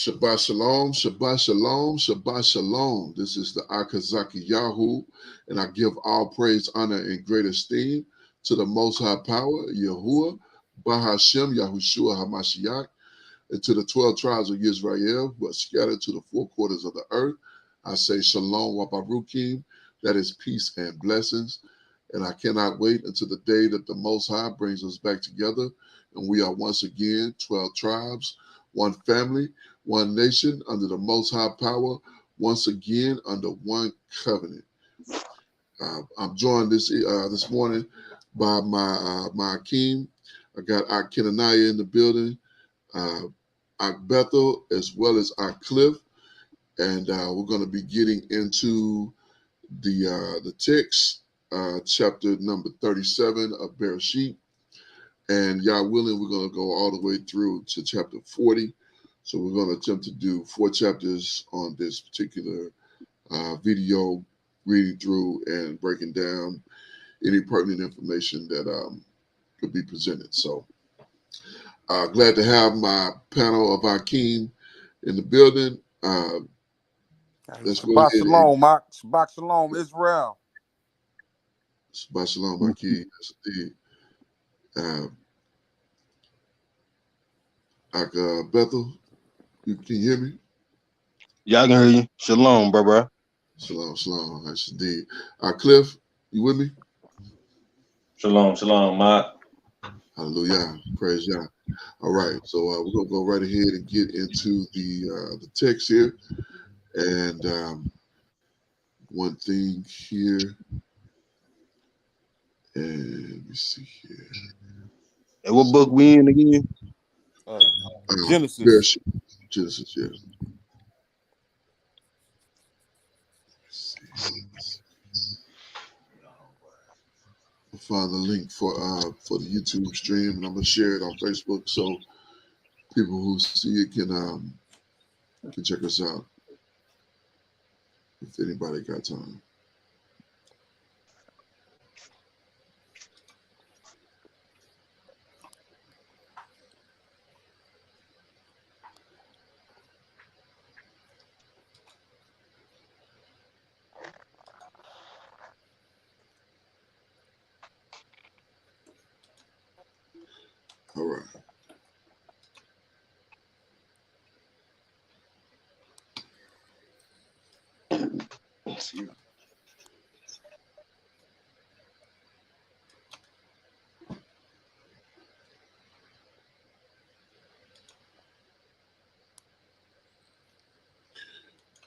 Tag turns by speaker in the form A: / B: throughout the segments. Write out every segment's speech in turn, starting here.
A: Shabbat Shalom, Shabbat Shalom, Shabbat Shalom. This is the Akazaki Yahoo, and I give all praise, honor, and great esteem to the Most High Power, Yahuwah, Bahashem, Yahushua HaMashiach, and to the 12 tribes of Israel who are scattered to the four quarters of the earth. I say Shalom Wabarukim, that is peace and blessings. And I cannot wait until the day that the Most High brings us back together, and we are once again 12 tribes, one family, one nation under the Most High Power, once again under one covenant. I'm joined this morning by my Akeem. I got Ak Kenaniah in the building, Ak Bethel, as well as Ak Cliff, and we're going to be getting into the text, chapter number 37 of Bereshit. And Yah willing, we're going to go all the way through to chapter 40. So we're going to attempt to do 4 chapters on this particular video, reading through and breaking down any pertinent information that could be presented. So glad to have my panel of Akeem in the building. Let's go
B: Shabbat
A: ahead
B: Shalom, Mark. Shabbat Shalom, Israel.
A: Shabbat Shalom, Akeem. Yes, indeed. Bethel, can you hear me?
C: Yeah, I can hear you. Shalom, bro.
A: Shalom, shalom. That's indeed. Cliff, you with me?
D: Shalom, shalom, Mark.
A: Hallelujah. Praise Yah. All right. So we're going to go right ahead and get into the text here. And one thing here. And let me see here.
C: And what book we in again?
B: Genesis.
A: Genesis, yeah. I'll find the link for the YouTube stream, and I'm gonna share it on Facebook so people who see it can check us out if anybody got time. All right.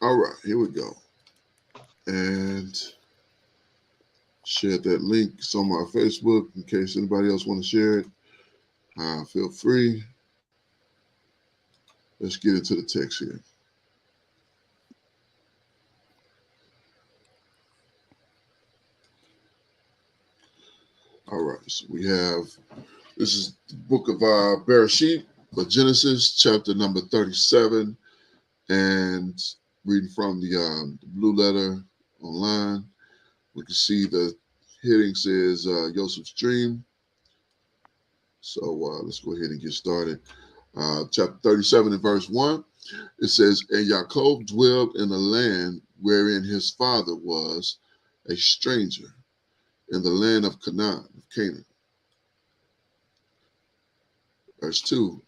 A: All right, here we go. And share that link. It's on my Facebook in case anybody else want to share it. Feel free. Let's get into the text here. All right, so we have, this is the book of Bereshit, but Genesis chapter number 37, and reading from the blue letter online, we can see the heading says Joseph's dream. So let's go ahead and get started. Chapter 37 and verse 1, it says, And Yaakov dwelled in a land wherein his father was a stranger, in the land of Canaan. Verse 2,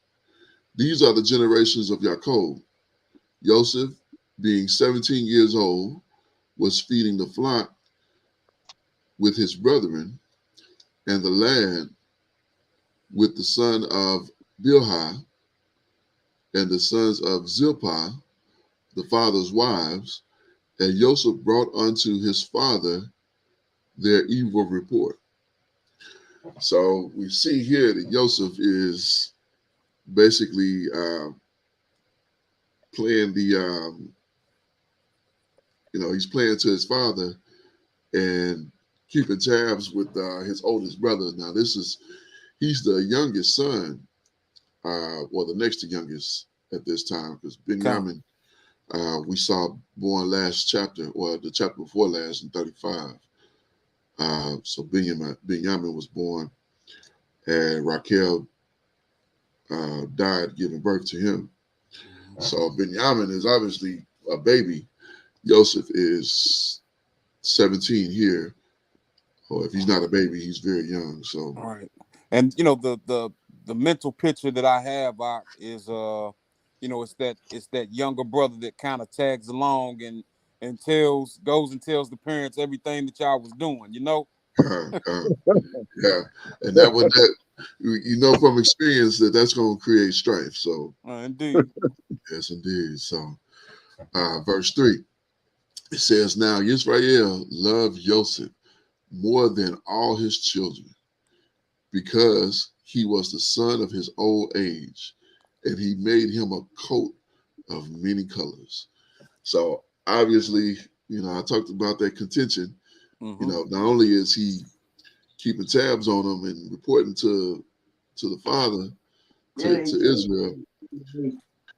A: these are the generations of Yaakov. Joseph, being 17 years old, was feeding the flock with his brethren, and the lad with the son of Bilhah and the sons of Zilpah, the father's wives, and Joseph brought unto his father their evil report. So we see here that Joseph is basically playing he's playing to his father and keeping tabs with his oldest brother. Now he's the youngest son, the next to youngest at this time, because Benjamin, we saw born last chapter, or the chapter before last in 35. So Benjamin was born, and Raquel died giving birth to him. So Benjamin is obviously a baby. Joseph is 17 here, or if he's not a baby, he's very young. So,
B: All right. And the mental picture that I have is it's that younger brother that kind of tags along and goes and tells the parents everything that y'all was doing,
A: uh, uh, yeah, and you know from experience that's going to create strife. So,
B: Indeed.
A: yes, indeed. So, verse 3, it says, "Now Israel loved Joseph more than all his children, because he was the son of his old age, and he made him a coat of many colors." So obviously, I talked about that contention.
B: Mm-hmm.
A: Not only is he keeping tabs on him and reporting to the father, to Israel,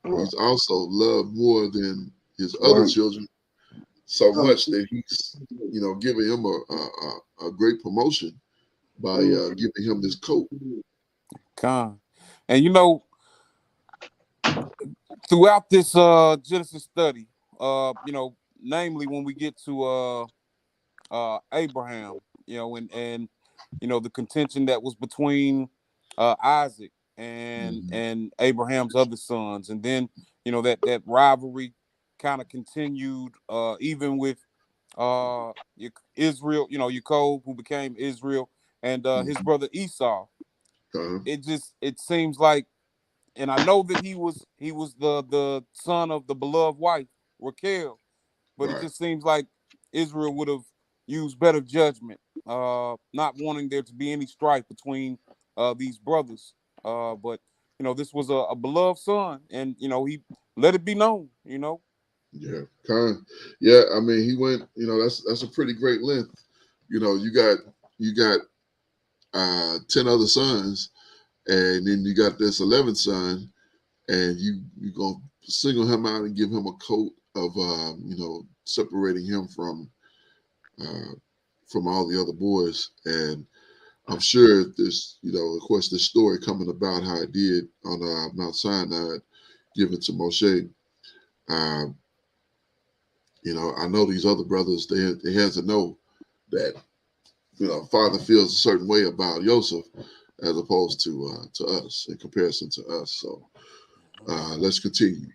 A: he's also loved more than his other children, so much that he's giving him a great promotion by giving him this coat.
B: Con. And throughout this Genesis study, namely when we get to Abraham, and the contention that was between Isaac
A: Mhm.
B: and Abraham's other sons, and then that rivalry kind of continued even with Israel, Jacob, who became Israel, and his
A: Mhm.
B: brother Esau.
A: Uh-huh.
B: It seems like, and I know that he was the son of the beloved wife Raquel, but it
A: Right.
B: just seems like Israel would have used better judgment, not wanting there to be any strife between these brothers. But this was a beloved son, and he let it be known.
A: Yeah. Kind. Yeah. I mean, he went. That's a pretty great length. You got 10 other sons, and then you got this 11th son, and you gonna single him out and give him a coat of separating him uh, from all the other boys. And I'm sure this, of course, this story coming about how it did on Mount Sinai, given to Moshe. Uh, I know these other brothers. They had to know that father feels a certain way about Joseph as opposed to us in comparison to us. So let's continue.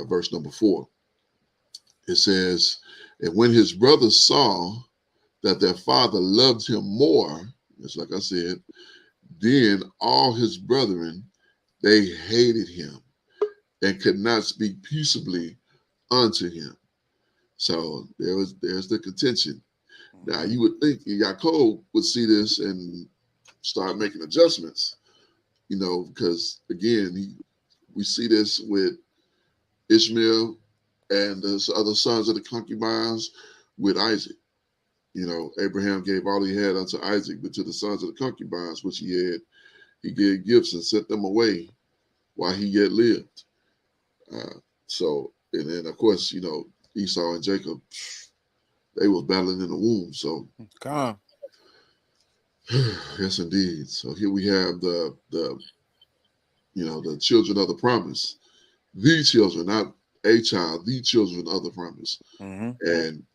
A: Verse number 4. It says, "And when his brothers saw that their father loved him more," just like I said, "then all his brethren, they hated him and could not speak peaceably unto him." So there's the contention. Now
B: Mhm.
A: you would think Yaakov would see this and start making adjustments, because again, we see this with Ishmael and the other sons of the concubines with Isaac. Abraham gave all he had unto Isaac, but to the sons of the concubines which he had, he gave gifts and sent them away while he yet lived. So, and then of course, Esau and Jacob, they was battling in the womb. So,
B: Con.
A: yes, indeed. So here we have the children of the promise, the children, not a child, the children of the promise,
B: Mm-hmm.
A: and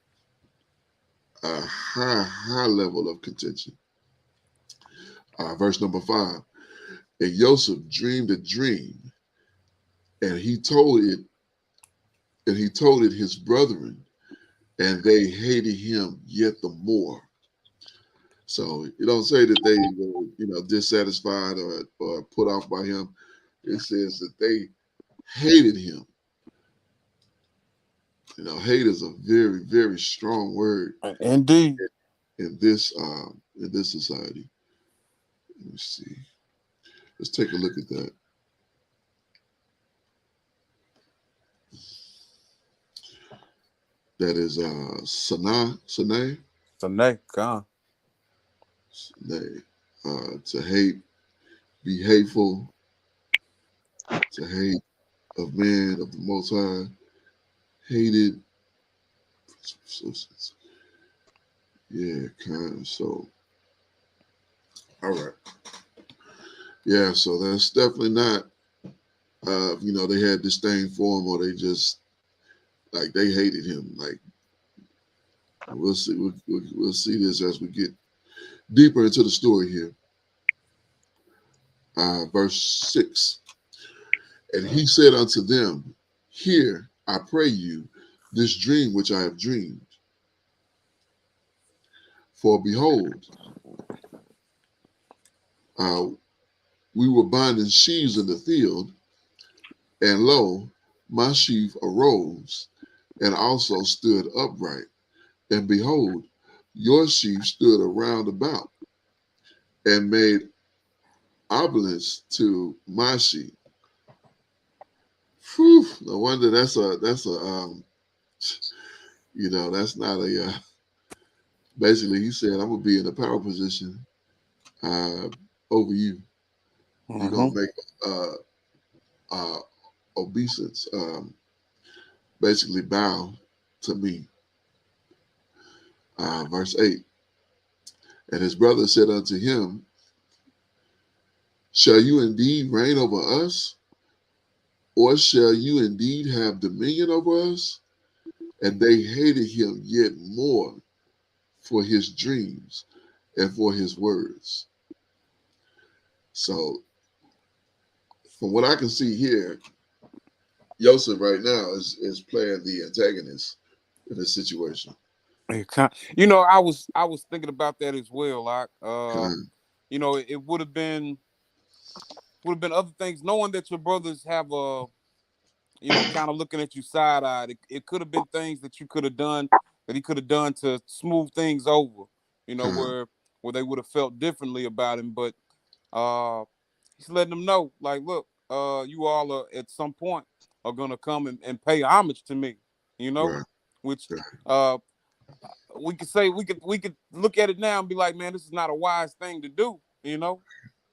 A: a high level of contention. Verse number 5. "And Joseph dreamed a dream, and he told it his brethren, and they hated him yet the more." So you don't say that they were, dissatisfied or put off by him. It says that they hated him. Hate is a very, very strong word
B: Indeed.
A: in this society. Let me see. Let's take a look at that. That is Sanai,
B: So next, con.
A: Sanai. To hate, be hateful, to hate of man of the Most High, hated. Yeah, kind of. So, all right. Yeah, so that's definitely not they had disdain for him, or they just like they hated him. Like we'll see, we'll see this as we get deeper into the story here. Verse 6. And he said unto them, hear, I pray you, this dream which I have dreamed. For behold, uh, we were binding sheaves in the field, and lo, my sheaf arose and also stood upright. And behold, your sheaf stood around about and made obelisks to my sheep. Whew, no wonder that's not a basically he said I'm gonna be in a power position uh over you. You're
B: Mm-hmm.
A: gonna make uh uh obeisance, basically bow to me. Verse 8. And his brother said unto him, shall you indeed reign over us, or shall you indeed have dominion over us? And they hated him yet more for his dreams and for his words. So, from what I can see here, Joseph right now is playing the antagonist in this situation.
B: I was thinking about that as well.
A: Kind,
B: It would have been other things. Knowing that your brothers have kind of looking at you side eyed. It could have been things that you could have done that he could have done to smooth things over.
A: kind,
B: Where they would have felt differently about him. But uh, he's letting them know, like, look, you all are at some point are gonna come and pay homage to me. You know,
A: right,
B: which
A: right,
B: uh we could look at it now and be like, man, this is not a wise thing to do.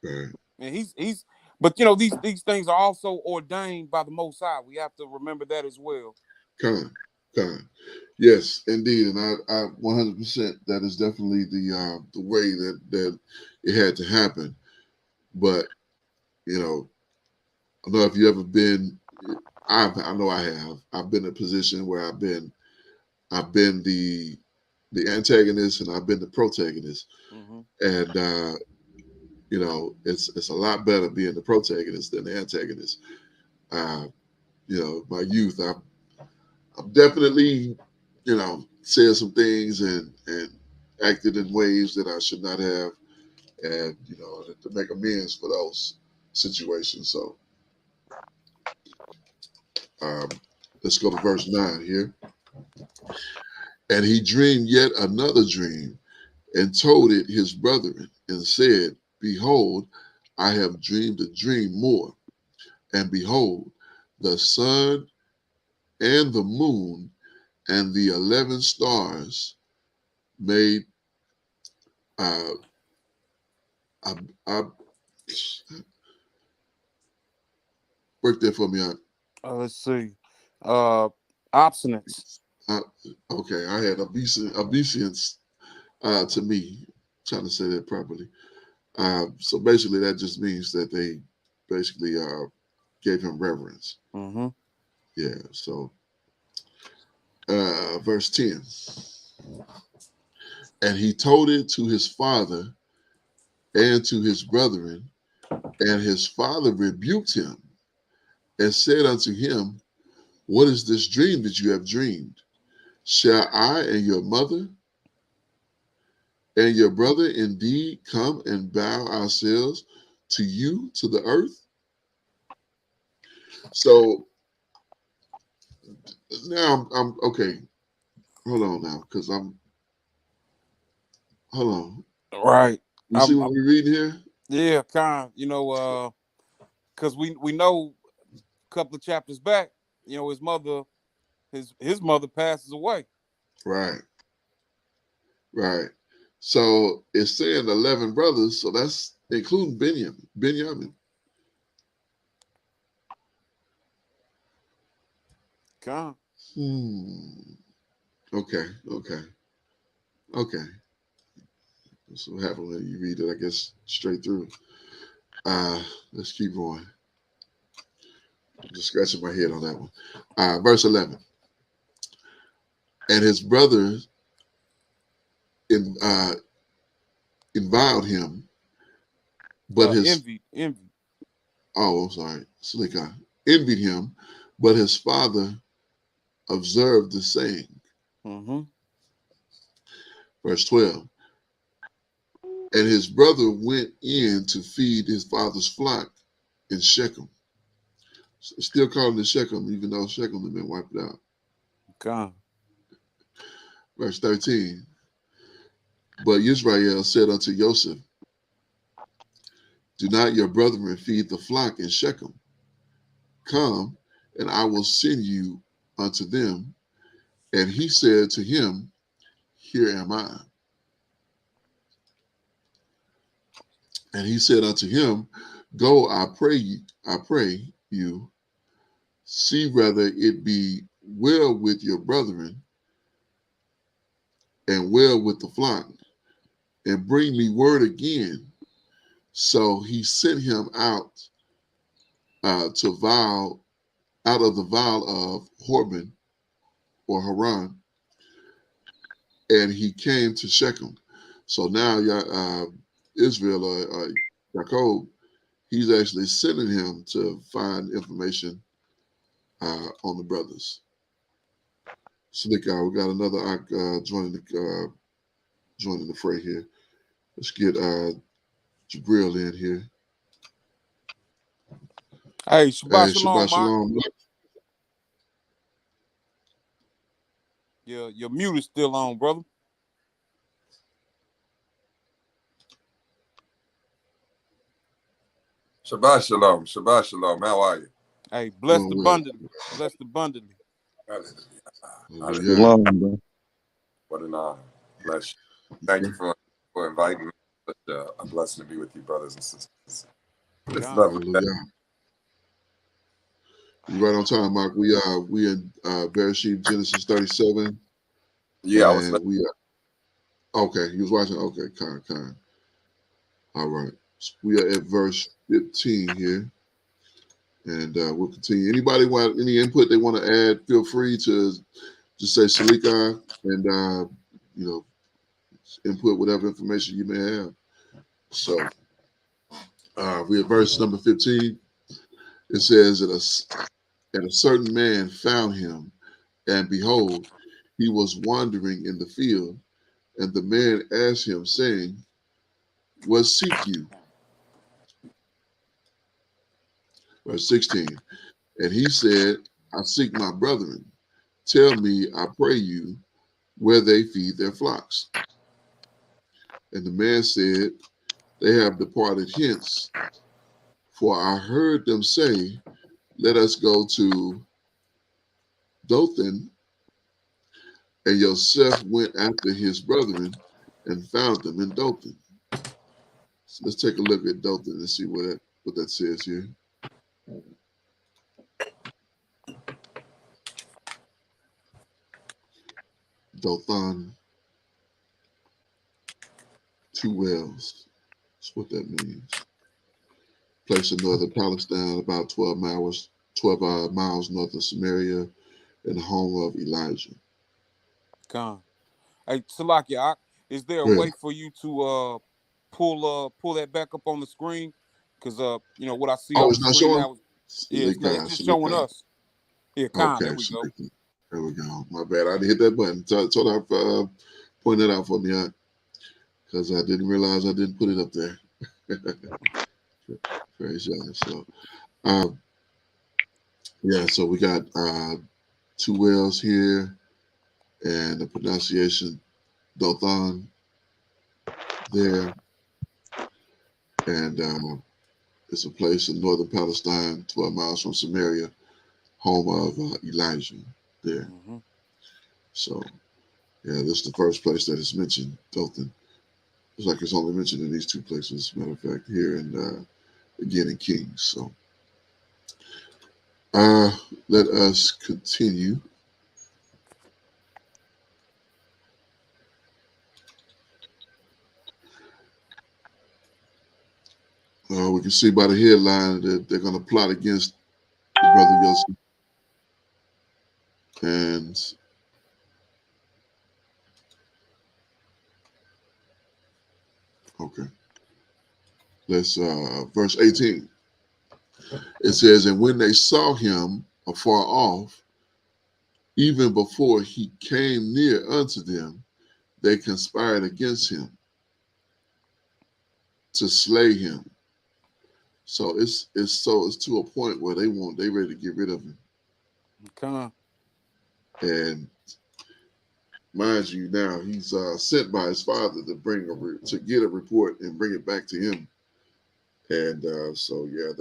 A: right.
B: And he's but these things are also ordained by the Most High. We have to remember that as well.
A: Kind, kind. Yes, indeed, and I 100% that is definitely the way that it had to happen. But you know, I don't know if you ever been. I know I have. I've been in a position where I've been the antagonist and I've been the protagonist,
B: Mm-hmm.
A: and it's a lot better being the protagonist than the antagonist. Uh, my youth, I've definitely said some things and acted in ways that I should not have, and to make amends for those situations. So um, let's go to verse 9 here. And he dreamed yet another dream and told it his brethren and said, behold, I have dreamed a dream more. And behold, the sun and the moon and the 11 stars made uh, I, I work that for me.
B: Let's see. Uh, Obstinance.
A: I, okay, I had obeisance to me. Trying to say that properly. So basically, that just means that they basically gave him reverence.
B: Mm-hmm.
A: Yeah. So verse 10. And he told it to his father and to his brethren, and his father rebuked him and said unto him, what is this dream that you have dreamed? Shall I and your mother and your brother indeed come and bow ourselves to you to the earth? So now I'm okay. Hold on now, because hold on.
B: Right.
A: You see
B: I'm,
A: what
B: I'm
A: we're reading here?
B: yeah, kind. Because we know a couple of chapters back, his mother passes away.
A: Right, right. So it's saying 11 brothers, so that's including Benjamin. Benjamin.
B: Kind.
A: Hmm. Okay, okay, okay. So what happened when you read it, I guess, straight through. Let's keep going. just scratching my head on that one. Verse 11. And his brothers inviled him, but his
B: Envy.
A: oh, I'm sorry, Slicha envied him, but his father observed the saying.
B: Mm-hmm.
A: Verse 12. And his brother went in to feed his father's flock in Shechem. Still calling it Shechem, even though Shechem had been wiped out.
B: God.
A: Verse 13. But Israel said unto Joseph, do not your brethren feed the flock in Shechem? Come, and I will send you unto them. And he said to him, here am I. And he said unto him, go, I pray you, see whether it be well with your brethren and well with the flock, and bring me word again. So he sent him out out of the vial of Horban or Haran, and he came to Shechem. So now Israel or Jacob, he's actually sending him to find information on the brothers. Slick, we got another joining the fray here. Let's get Jabril in here.
B: Hey, Shabbat
A: Shabbat
B: Shalom, Mark.
A: Shalom.
B: Your mute is still on, brother.
E: Shabbat Shalom. Shabbat Shalom. How are you?
B: Hey, blessed
A: Doing well.
B: abundantly. Blessed abundantly.
A: Hallelujah.
C: Shalom, bro.
E: What an honor. Bless you. Thank you for inviting me. Such a blessing to be with you, brothers and sisters. It's
B: God.
E: lovely.
A: Hallelujah. You're right on time, Mark. We in Bereshit, Genesis 37.
E: Yeah, I was
A: and we okay. You was watching. Okay, kind. All right. So we are at verse 15 here, and we'll continue. Anybody want any input they want to add? Feel free to just say Salika and input whatever information you may have. So we at verse number 15. It says that a certain man found him, and behold, he was wandering in the field, and the man asked him, saying, what seek you? Verse 16. And he said, I seek my brethren. Tell me, I pray you, where they feed their flocks. And the man said, they have departed hence, for I heard them say, let us go to Dothan. And Joseph went after his brethren and found them in Dothan. So let's take a look at Dothan and see what that says here. Dothan, two wells. That's what that means. Place in northern Palestine, about 12 miles north of Samaria, and the home of Elijah.
B: God. Hey, Salakia, is there a
A: Yeah.
B: way for you to pull that back up on the screen? Because what I see
A: Oh,
B: on
A: it's
B: the
A: not
B: screen
A: showing?
B: now it's just showing us. Yeah,
A: Okay,
B: there we go.
A: there we go. My bad. I didn't hit that button. Told her point that out for me, because I didn't realize I didn't put it up there. Praise God. So, so we got two wells here, and the pronunciation Dothan there, and it's a place in northern Palestine, 12 miles from Samaria, home of Elijah there.
B: Mm-hmm.
A: So, yeah, this is the first place that is mentioned, Dothan. It's like it's only mentioned in these two places. Matter of fact, here and again in Kings. So, let us continue. We can see by the headline that they're going to plot against Brother Yosef. And okay, let's verse 18. It says, and when they saw him afar off, even before he came near unto them, they conspired against him to slay him. So it's to a point where they ready to get rid of him.
B: Come on.
A: And mind you, now he's sent by his father to get a report and bring it back to him. And so yeah,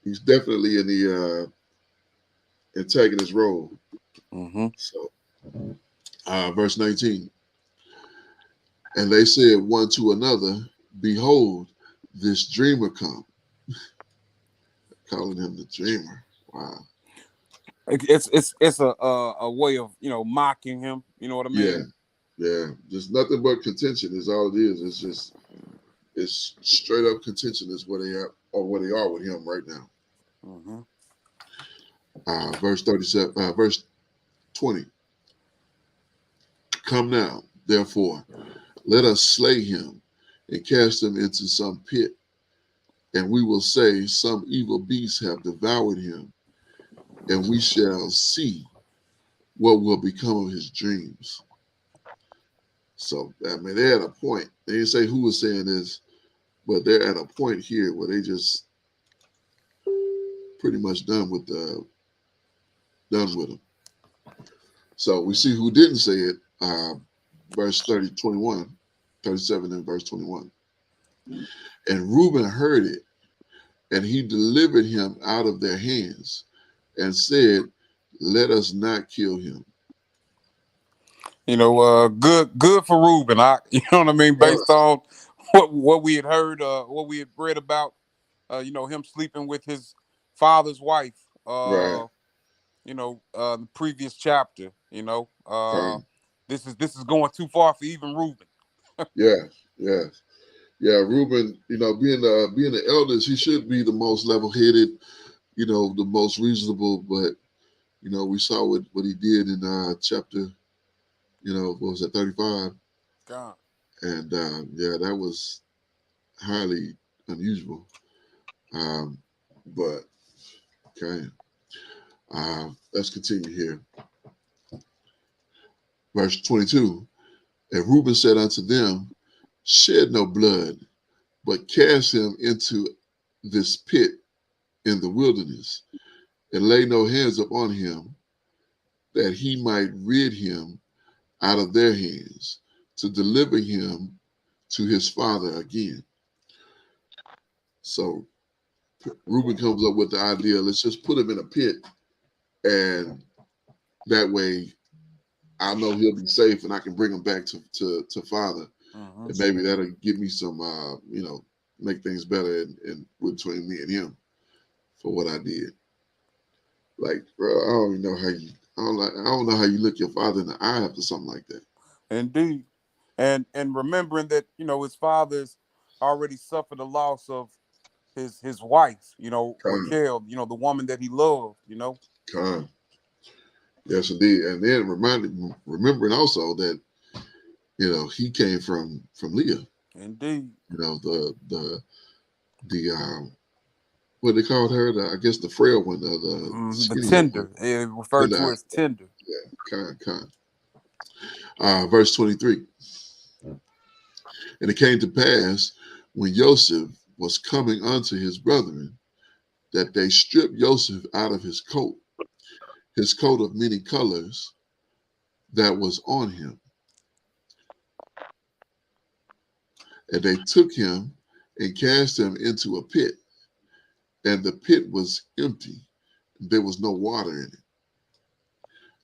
A: he's definitely in the antagonist role.
B: Mm-hmm.
A: So verse 19. And they said one to another, behold, this dreamer come. Calling him the dreamer. Wow.
B: It's a way of mocking him. You know what I
A: Yeah.
B: mean?
A: Yeah. Just nothing but contention is all it is. It's straight up contention is where they are or where they are with him right now.
B: Mm-hmm.
A: Verse 37, verse 20. Come now, therefore, let us slay him and cast him into some pit, and we will say some evil beasts have devoured him, and we shall see what will become of his dreams. So I mean, they're at a point. They didn't say who was saying this, but they're at a point here where they just pretty much done with him. So we see who didn't say it. Verse 30, 21, 37 and verse 21. And Reuben heard it, and he delivered him out of their hands and said, let us not kill him.
B: Good for Reuben. You know what I mean,
A: Uh,
B: based on what we had heard, what we had read about, him sleeping with his father's wife.
A: right.
B: The previous chapter.
A: Okay.
B: This is going too far for even Reuben.
A: Yeah. Yeah. Yeah. Reuben, being the eldest, he should be the most level-headed, the most reasonable, but we saw what he did in chapter, what was it, 35?
B: God.
A: And yeah, that was highly unusual. Um, but okay, let's continue here. Verse 22. And Reuben said unto them, shed no blood, but cast him into this pit in the wilderness, and lay no hands upon him, that he might rid him out of their hands, to deliver him to his father again. So Reuben comes up with the idea, let's just put him in a pit, and that way I know he'll be safe and I can bring him back to father.
B: Mm-hmm.
A: And maybe that'll give me some, make things better in between me and him for what I did. Like, bro, I don't know how you look your father in the eye after something like that.
B: Indeed. And remembering that, his father's already suffered the loss of his wife,
A: Con,
B: Raquel, the woman that he loved.
A: con. Yes, indeed. And then remembering also that, he came from Leah.
B: Indeed.
A: The what they called her, I guess the frail one, the
B: The
A: skinny young one.
B: tender. It referred to
A: Tender,
B: as tender.
A: yeah, con. Verse 23. And it came to pass when Joseph was coming unto his brethren, that they stripped Joseph out of his coat of many colors that was on him. And they took him and cast him into a pit, and the pit was empty. There was no water in it.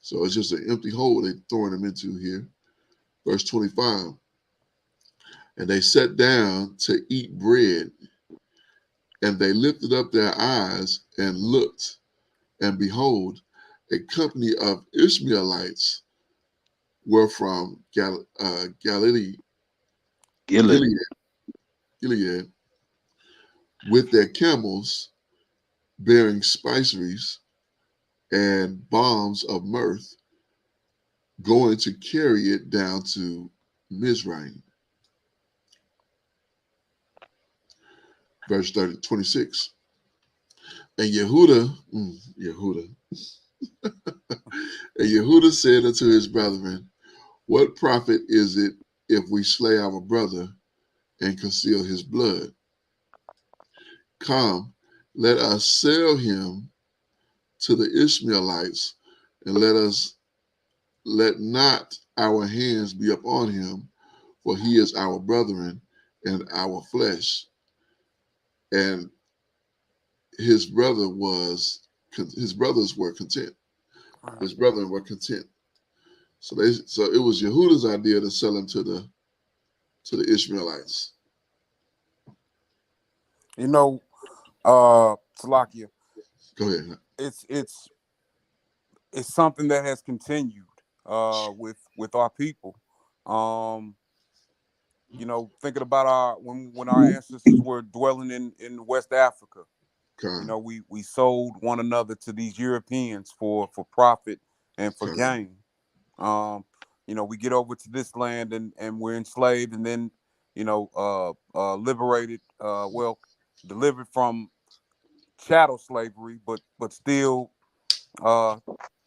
A: So it's just an empty hole they're throwing him into here. Verse 25. And they sat down to eat bread, and they lifted up their eyes and looked, and behold, a company of Ishmaelites were from Gilead,
C: Gilly.
A: Gilead, with their camels bearing spiceries and bombs of mirth, going to carry it down to Mizraim. Verse 26. And Yehuda and Yehuda said unto his brethren, what profit is it if we slay our brother and conceal his blood? Come, let us sell him to the Ishmaelites, and let not our hands be upon him, for he is our brethren and our flesh. And his brothers were content. His brethren were content. So it was Yehuda's idea to sell him to the Ishmaelites.
B: You know, Salakia,
A: Go ahead.
B: it's something that has continued with our people. You know, thinking about when our ancestors were dwelling in West Africa, you know, we sold one another to these Europeans for profit and for gain. You know, we get over to this land and we're enslaved, and then, you know, liberated, delivered from chattel slavery, but still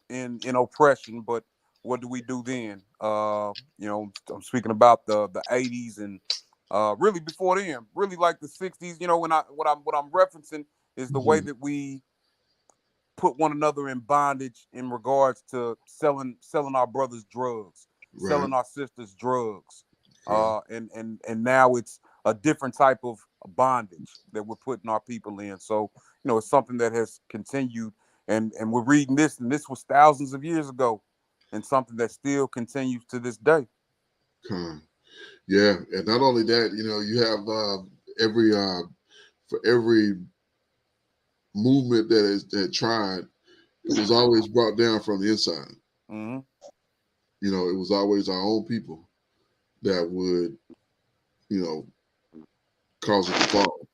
B: in oppression. But what do we do then? You know, I'm speaking about the 80s and really before then, really like the 60s. You know, what I'm referencing is the way that we put one another in bondage in regards to selling our brothers drugs, selling our sisters drugs. And now it's a different type of bondage that we're putting our people in. So, you know, it's something that has continued, and we're reading this, and this was thousands of years ago, and something that still continues to this day.
A: Yeah, and not only that, you know, you have for every movement that tried, it was always brought down from the inside.
B: Mm-hmm.
A: You know, it was always our own people that would, you know, cause it to fall.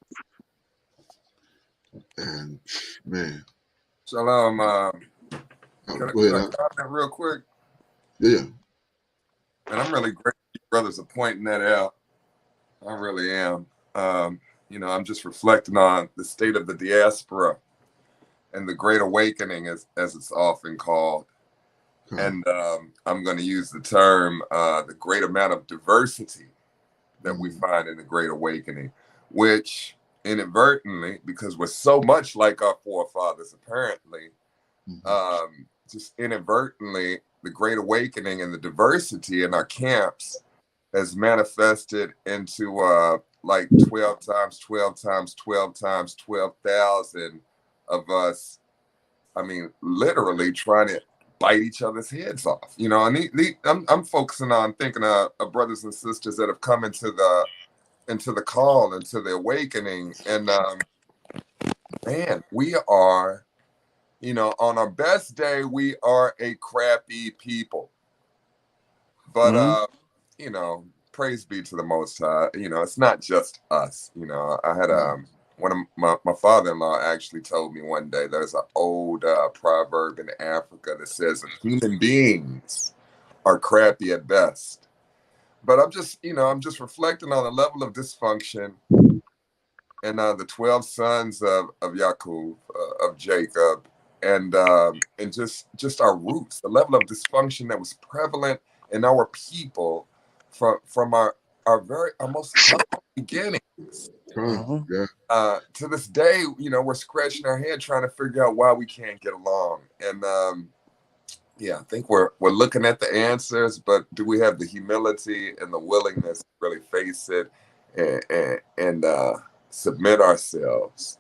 A: And man,
E: Shalom. Can
A: go
E: I
A: ahead.
E: comment real quick?
A: Yeah.
E: And I'm really grateful you brothers are pointing that out. I really am. You know, I'm just reflecting on the state of the diaspora and the Great Awakening, as it's often called. And I'm going to use the term the great amount of diversity that we find in the Great Awakening, which inadvertently, because we're so much like our forefathers, apparently, just inadvertently, the Great Awakening and the diversity in our camps has manifested into like 12 times 12 times 12 times 12,000 of us. I mean, literally trying to bite each other's heads off, you know. And I'm focusing on thinking of brothers and sisters that have come into the call, into the awakening, and man, we are, you know, on our best day, we are a crappy people, but you know, praise be to the Most High. You know, it's not just us. You know, I had one of my father-in-law actually told me one day there's an old proverb in Africa that says human beings are crappy at best. But I'm just, you know, I'm just reflecting on the level of dysfunction and the 12 sons of Yaakov, of Jacob, and just our roots, the level of dysfunction that was prevalent in our people from our most humble beginnings. To this day, you know, we're scratching our head trying to figure out why we can't get along. And yeah, I think we're looking at the answers, but do we have the humility and the willingness to really face it and submit ourselves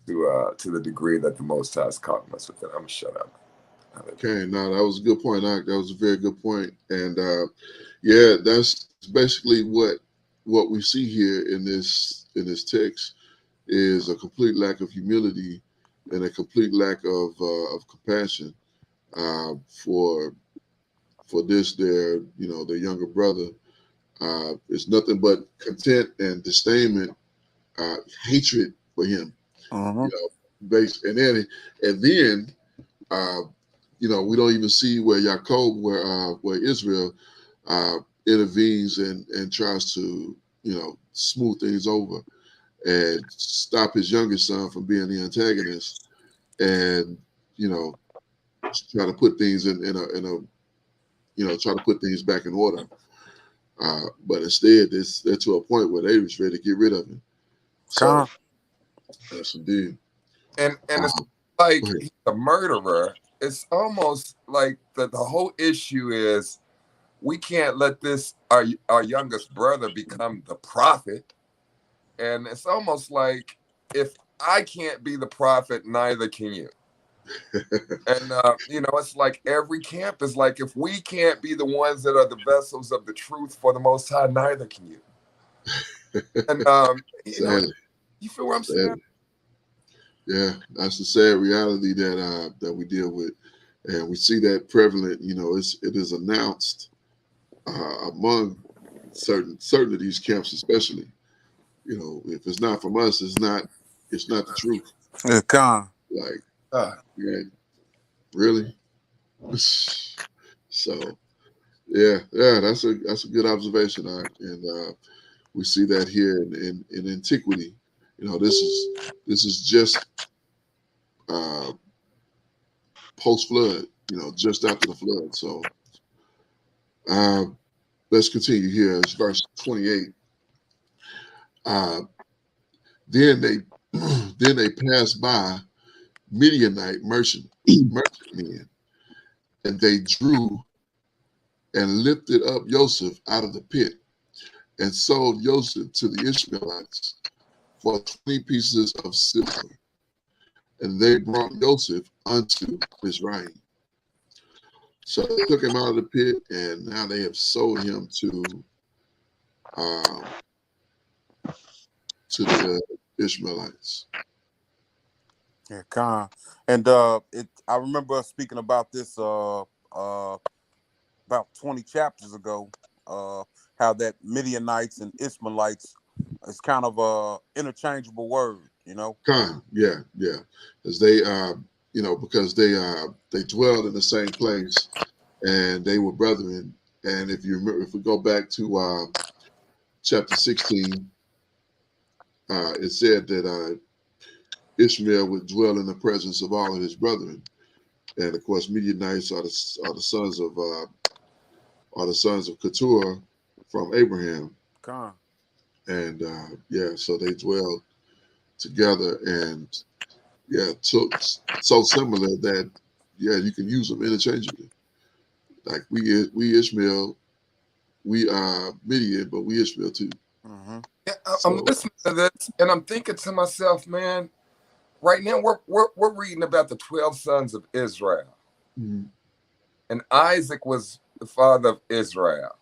E: to the degree that the Most High has caught us with it? I'm gonna shut up.
A: Okay, no, that was a good point. That was a very good point. And yeah, that's basically what we see here in this text is a complete lack of humility and a complete lack of compassion for their younger brother. It's nothing but content and disdainment, hatred for him. You know, and then uh, we don't even see where Yaakov, where Israel intervenes and tries to smooth things over and stop his youngest son from being the antagonist, and try to put things try to put things back in order. But instead, they're to a point where they was ready to get rid of him. So that's indeed.
E: And it's
A: Go
E: like
A: ahead.
E: he's a murderer. It's almost like the whole issue is we can't let this our youngest brother become the prophet. And it's almost like if I can't be the prophet, neither can you. And it's like every camp is like, if we can't be the ones that are the vessels of the truth for the Most High, neither can you. And
A: Sadly,
E: you feel what I'm saying?
A: sadly. Yeah, that's the sad reality that we deal with, and we see that prevalent. It is announced among certain of these camps, especially. If it's not from us, it's not the truth.
B: Yeah, con.
A: Like,
E: Uh,
A: yeah, really. So, yeah, that's a good observation, and we see that here in antiquity. This is just uh, post flood. Just after the flood. So, uh, let's continue here. It's verse 28. Uh, then they then they passed by Midianite merchantmen, and they drew and lifted up Joseph out of the pit and sold Joseph to the Ishmaelites for 20 pieces of silver. And they brought Joseph unto Mizraim. So they took him out of the pit, and now they have sold him um, to the Ishmaelites.
B: Yeah, con. And I remember us speaking about this about 20 chapters ago, how that Midianites and Ishmaelites is kind of a interchangeable word,
A: Khan, yeah, because they dwelled in the same place, and they were brethren. And if you remember, if we go back to chapter 16, it said that Ishmael would dwell in the presence of all of his brethren, and of course, Midianites are the sons of Keturah from Abraham,
B: Con.
A: and so they dwelled together, and took so similar that you can use them interchangeably. Like we Ishmael, we are Midian, but we Ishmael too.
B: Mm-hmm.
E: yeah, I'm
A: So
E: listening to this, and I'm thinking to myself, man. Right now, we're reading about the 12 sons of Israel,
A: mhm,
E: and Isaac was the father of Israel.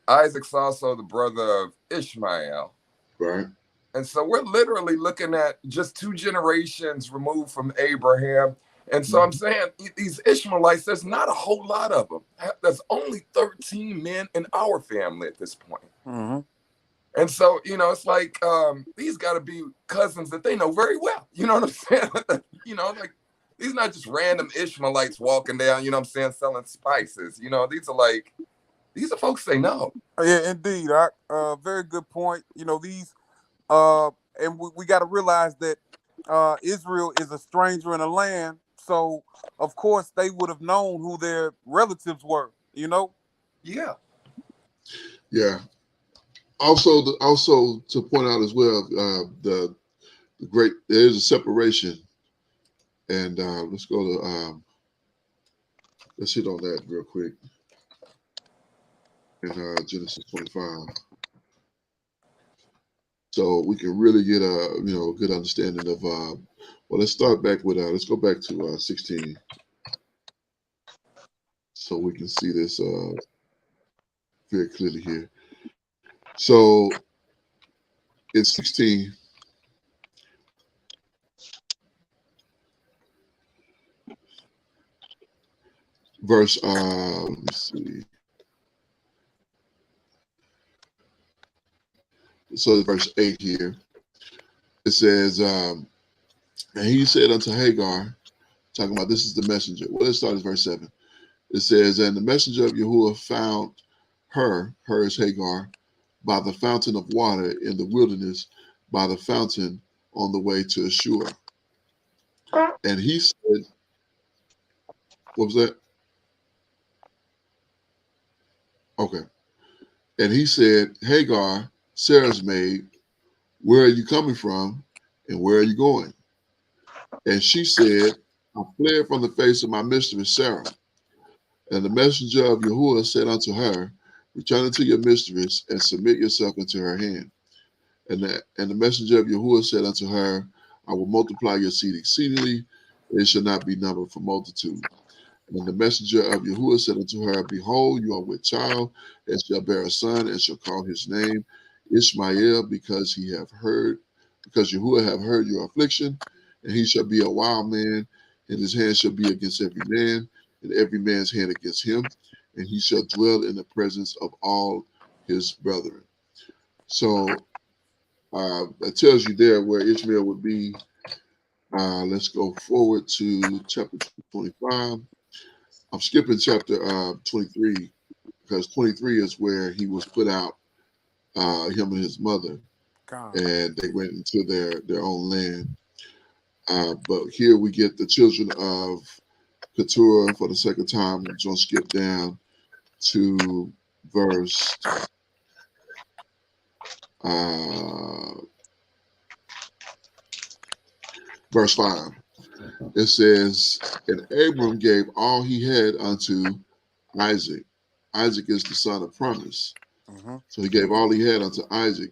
E: Isaac's also the brother of Ishmael.
A: right,
E: And so we're literally looking at just 2 generations removed from Abraham. And so I'm
A: mhm,
E: saying these Ishmaelites, there's not a whole lot of them. There's only 13 men in our family at this point.
B: Mm-hmm.
E: And so, it's like these got to be cousins that they know very well. You know what I'm saying? Like these not just random Ishmaelites walking down, you know what I'm saying, selling spices. These are folks they know.
B: Yeah, indeed. Very good point. These and we got to realize that Israel is a stranger in a land, so of course they would have known who their relatives were.
E: Yeah.
A: yeah. Also to point out as well, the great there is a separation, and let's go to let's hit on that real quick in Genesis 25. So we can really get a good understanding of well, let's start back with let's go back to 16 so we can see this very clearly here. So in 16, verse let me see. So verse 8 here, it says And he said unto Hagar, talking about this is the messenger. Well, let's start at verse 7. It says, and the messenger of Yahuwah found her is Hagar, by the fountain of water in the wilderness, by the fountain on the way to Ashur. And he said, what was that? Okay. And he said, Hagar, Sarah's maid, where are you coming from and where are you going? And she said, I fled from the face of my mistress Sarah. And the messenger of Yahuwah said unto her, return unto your mistress and submit yourself into her hand. And the messenger of Yahuwah said unto her, I will multiply your seed exceedingly, and it shall not be numbered for multitude. And the messenger of Yahuwah said unto her, behold, you are with child, and shall bear a son, and shall call his name Ishmael, because Yahuwah have heard your affliction, and he shall be a wild man, and his hand shall be against every man, and every man's hand against him, and he shall dwell in the presence of all his brethren. So it tells you there where Ishmael would be. Let's go forward to chapter 25. I'm skipping chapter 23 because 23 is where he was put out, him and his mother, and they went into their own land. But here we get the children of Keturah for the second time. I'm just going to skip down to verse verse 5. It says, and Abram gave all he had unto Isaac. Isaac is the son of promise. So he gave all he had unto Isaac.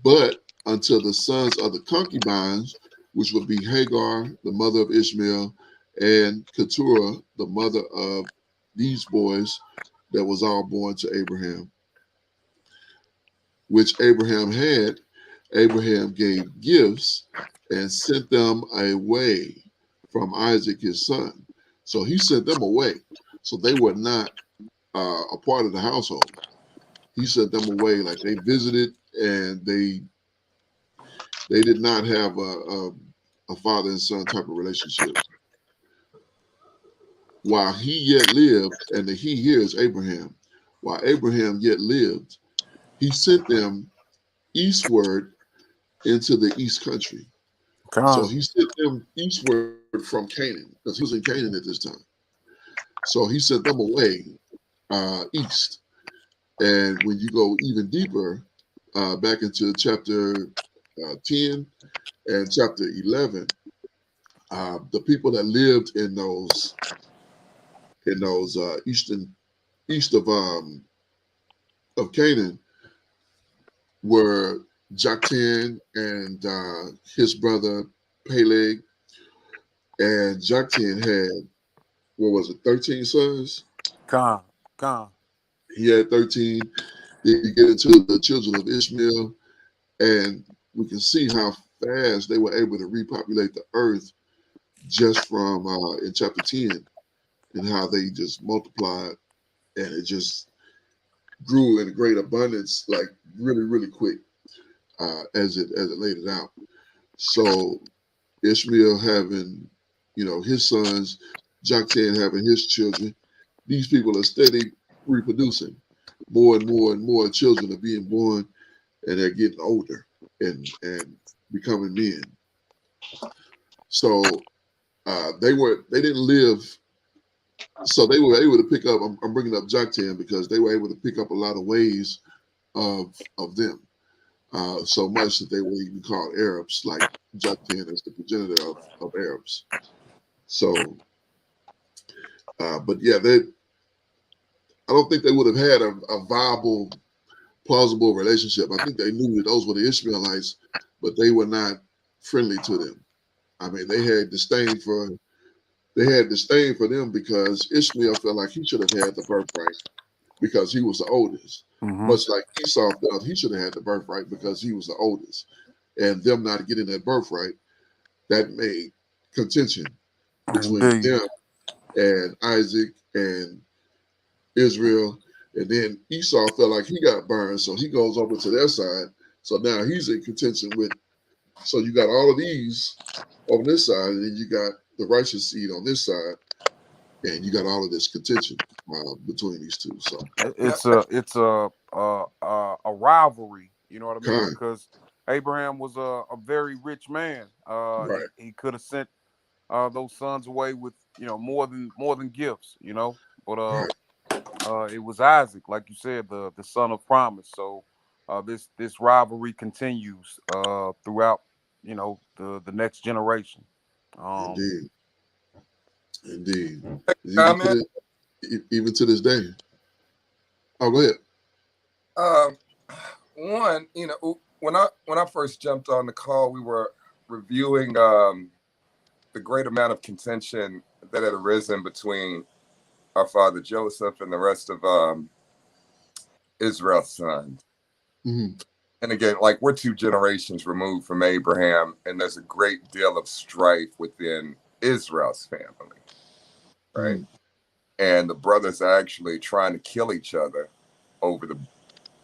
A: But unto the sons of the concubines, which would be Hagar, the mother of Ishmael, and Keturah, the mother of these boys that was all born to Abraham, which Abraham had, Abraham gave gifts and sent them away from Isaac his son. So he sent them away. So they were not a part of the household. He sent them away, like they visited, and they did not have a father and son type of relationship. While he yet lived, and the he here is Abraham, while Abraham yet lived, he sent them eastward into the east country. So he sent them eastward from Canaan, because he was in Canaan at this time. So he sent them away east. And when you go even deeper, back into chapter 10 and chapter 11, the people that lived in those east of Canaan were Joktan and his brother Peleg. And Joktan had, what was it, 13 sons? He had 13. Then you get into the children of Ishmael, and we can see how fast they were able to repopulate the earth just from in chapter 10, and how they just multiplied, and it just grew in great abundance, like really, really quick, as it laid it out. So Ishmael having, his sons, Joktan having his children. These people are steady reproducing. More and more and more children are being born, and they're getting older and becoming men. So they didn't live. So they were able to pick up. I'm bringing up Joktan because they were able to pick up a lot of ways of them. So much that they were even called Arabs, like Joktan is the progenitor of Arabs. So, but yeah, I don't think they would have had a viable, plausible relationship. I think they knew that those were the Ishmaelites, but they were not friendly to them. I mean, they had disdain for them because Ishmael felt like he should have had the birthright because he was the oldest. Much like Esau felt he should have had the birthright because he was the oldest. And them not getting that birthright, that made contention between them and Isaac and Israel. And then Esau felt like he got burned, so he goes over to their side. So now he's in contention with So you got all of these on this side, and then you got the righteous seed on this side, and you got all of this contention between these two. So
E: Yeah,
B: It's a rivalry. You know what I mean?
A: kind,
B: Because Abraham was a very rich man.
A: right,
B: He could have sent those sons away with more than gifts. But
A: right,
B: it was Isaac, like you said, the son of promise. So this rivalry continues throughout the next generation. Um,
A: indeed, indeed, even to
E: comment.
A: the, even to this day. Oh, go ahead.
E: Um, One, when I first jumped on the call, we were reviewing the great amount of contention that had arisen between our father Joseph and the rest of Israel's sons.
A: Hmm.
E: And again, like we're 2 generations removed from Abraham, and there's a great deal of strife within Israel's family, right?
A: Hmm.
E: And the brothers are actually trying to kill each other over the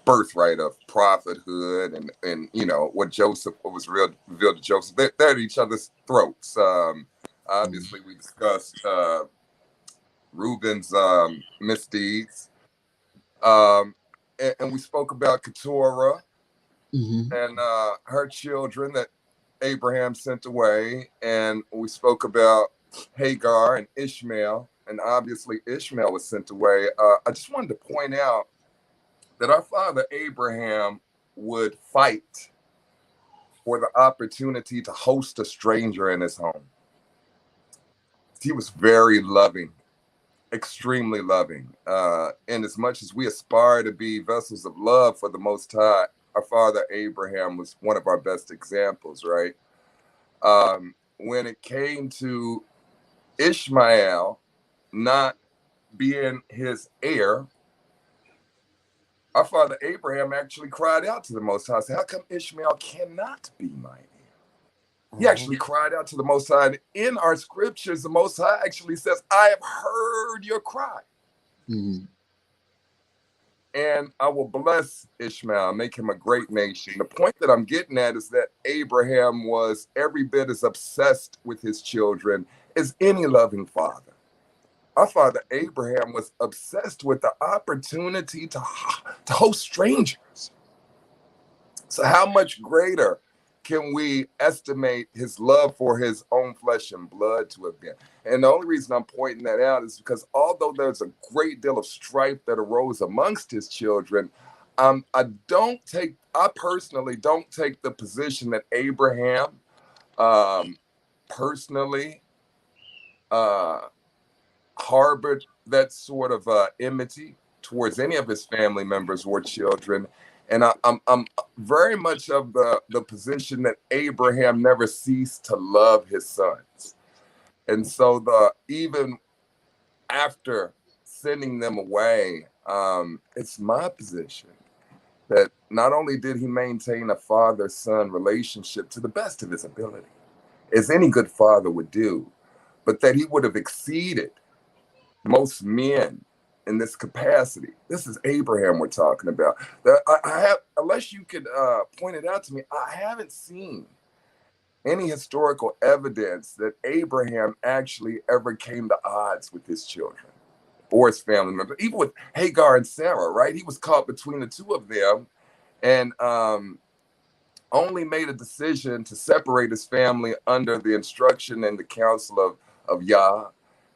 E: birthright of prophethood and what was revealed to Joseph. They're at each other's throats. Obviously, we discussed Reuben's misdeeds, and we spoke about Keturah
A: Hmm.
E: and her children that Abraham sent away, and we spoke about Hagar and Ishmael, and obviously Ishmael was sent away. I just wanted to point out that our father Abraham would fight for the opportunity to host a stranger in his home. He was very loving, extremely loving. And as much as we aspire to be vessels of love for the Most High, our father Abraham was one of our best examples, right? When it came to Ishmael not being his heir, our father Abraham actually cried out to the Most High, said, "How come Ishmael cannot be my heir?" He
B: mhm.
E: actually cried out to the Most High. And in our scriptures, the Most High actually says, "I have heard your cry,
A: Hmm.
E: and I will bless Ishmael, make him a great nation." The point that I'm getting at is that Abraham was every bit as obsessed with his children as any loving father. Our father Abraham was obsessed with the opportunity to host strangers. So, how much greater can we estimate his love for his own flesh and blood to have been? And the only reason I'm pointing that out is because although there's a great deal of strife that arose amongst his children, I personally don't take the position that Abraham um, personally uh, harbored that sort of enmity towards any of his family members or children. And I'm very much of the position that Abraham never ceased to love his sons. And so even after sending them away, it's my position that not only did he maintain a father-son relationship to the best of his ability, as any good father would do, but that he would have exceeded most men in this capacity. This is Abraham we're talking about. I have, unless you could point it out to me, I haven't seen any historical evidence that Abraham actually ever came to odds with his children or his family members, even with Hagar and Sarah, right? He was caught between the two of them and only made a decision to separate his family under the instruction and the counsel of Yah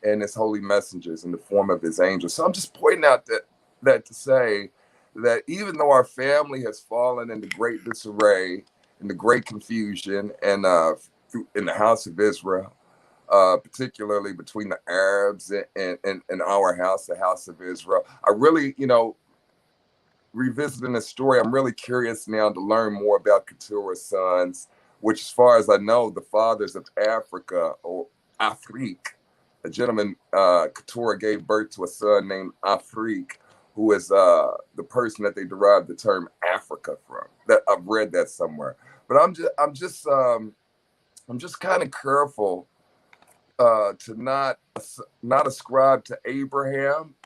E: and his holy messengers in the form of his angels. So I'm just pointing out that to say that even though our family has fallen into great disarray, into great confusion, and in the house of Israel, particularly between the Arabs and our house, the house of Israel, I really, revisiting the story, I'm really curious now to learn more about Keturah's sons, which, as far as I know, the fathers of Africa or Afrique. A gentleman, Keturah gave birth to a son named Afrique, who is the person that they derived the term Africa from. That I've read that somewhere, but I'm just kind of careful to not ascribe to Abraham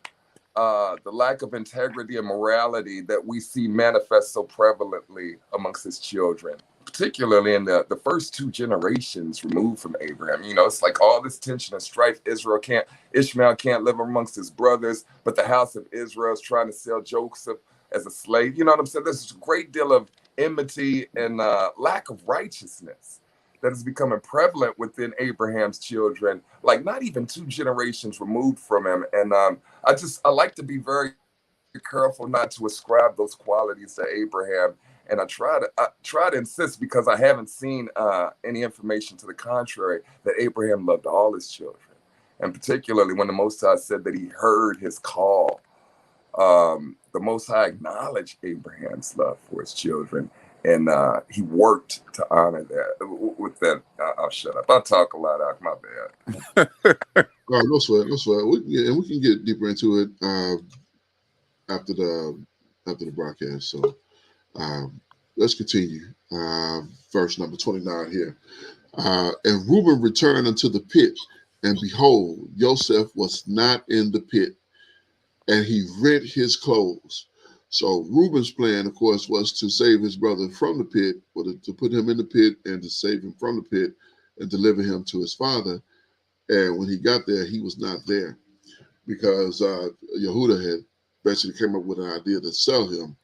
E: the lack of integrity and morality that we see manifest so prevalently amongst his children, particularly in the first two generations removed from Abraham. You know, it's like all this tension and strife. Ishmael can't live amongst his brothers, but the house of Israel is trying to sell Joseph as a slave. You know what I'm saying? There's a great deal of enmity and lack of righteousness that is becoming prevalent within Abraham's children, like not even two generations removed from him. And I like to be very careful not to ascribe those qualities to Abraham. And I try to insist, because I haven't seen any information to the contrary, that Abraham loved all his children, and particularly when the Most High said that he heard his call. The Most High acknowledged Abraham's love for his children, and he worked to honor that. With that, I'll shut up. I'll talk a lot. My bad.
A: All right, no sweat, no sweat. We can get deeper into it after the broadcast. So let's continue. Verse number 29 here. And Reuben returned unto the pit, and behold, Joseph was not in the pit, and he rent his clothes. So Reuben's plan, of course, was to save his brother from the pit, or to put him in the pit and to save him from the pit and deliver him to his father. And when he got there, he was not there, because Yehuda had basically came up with an idea to sell him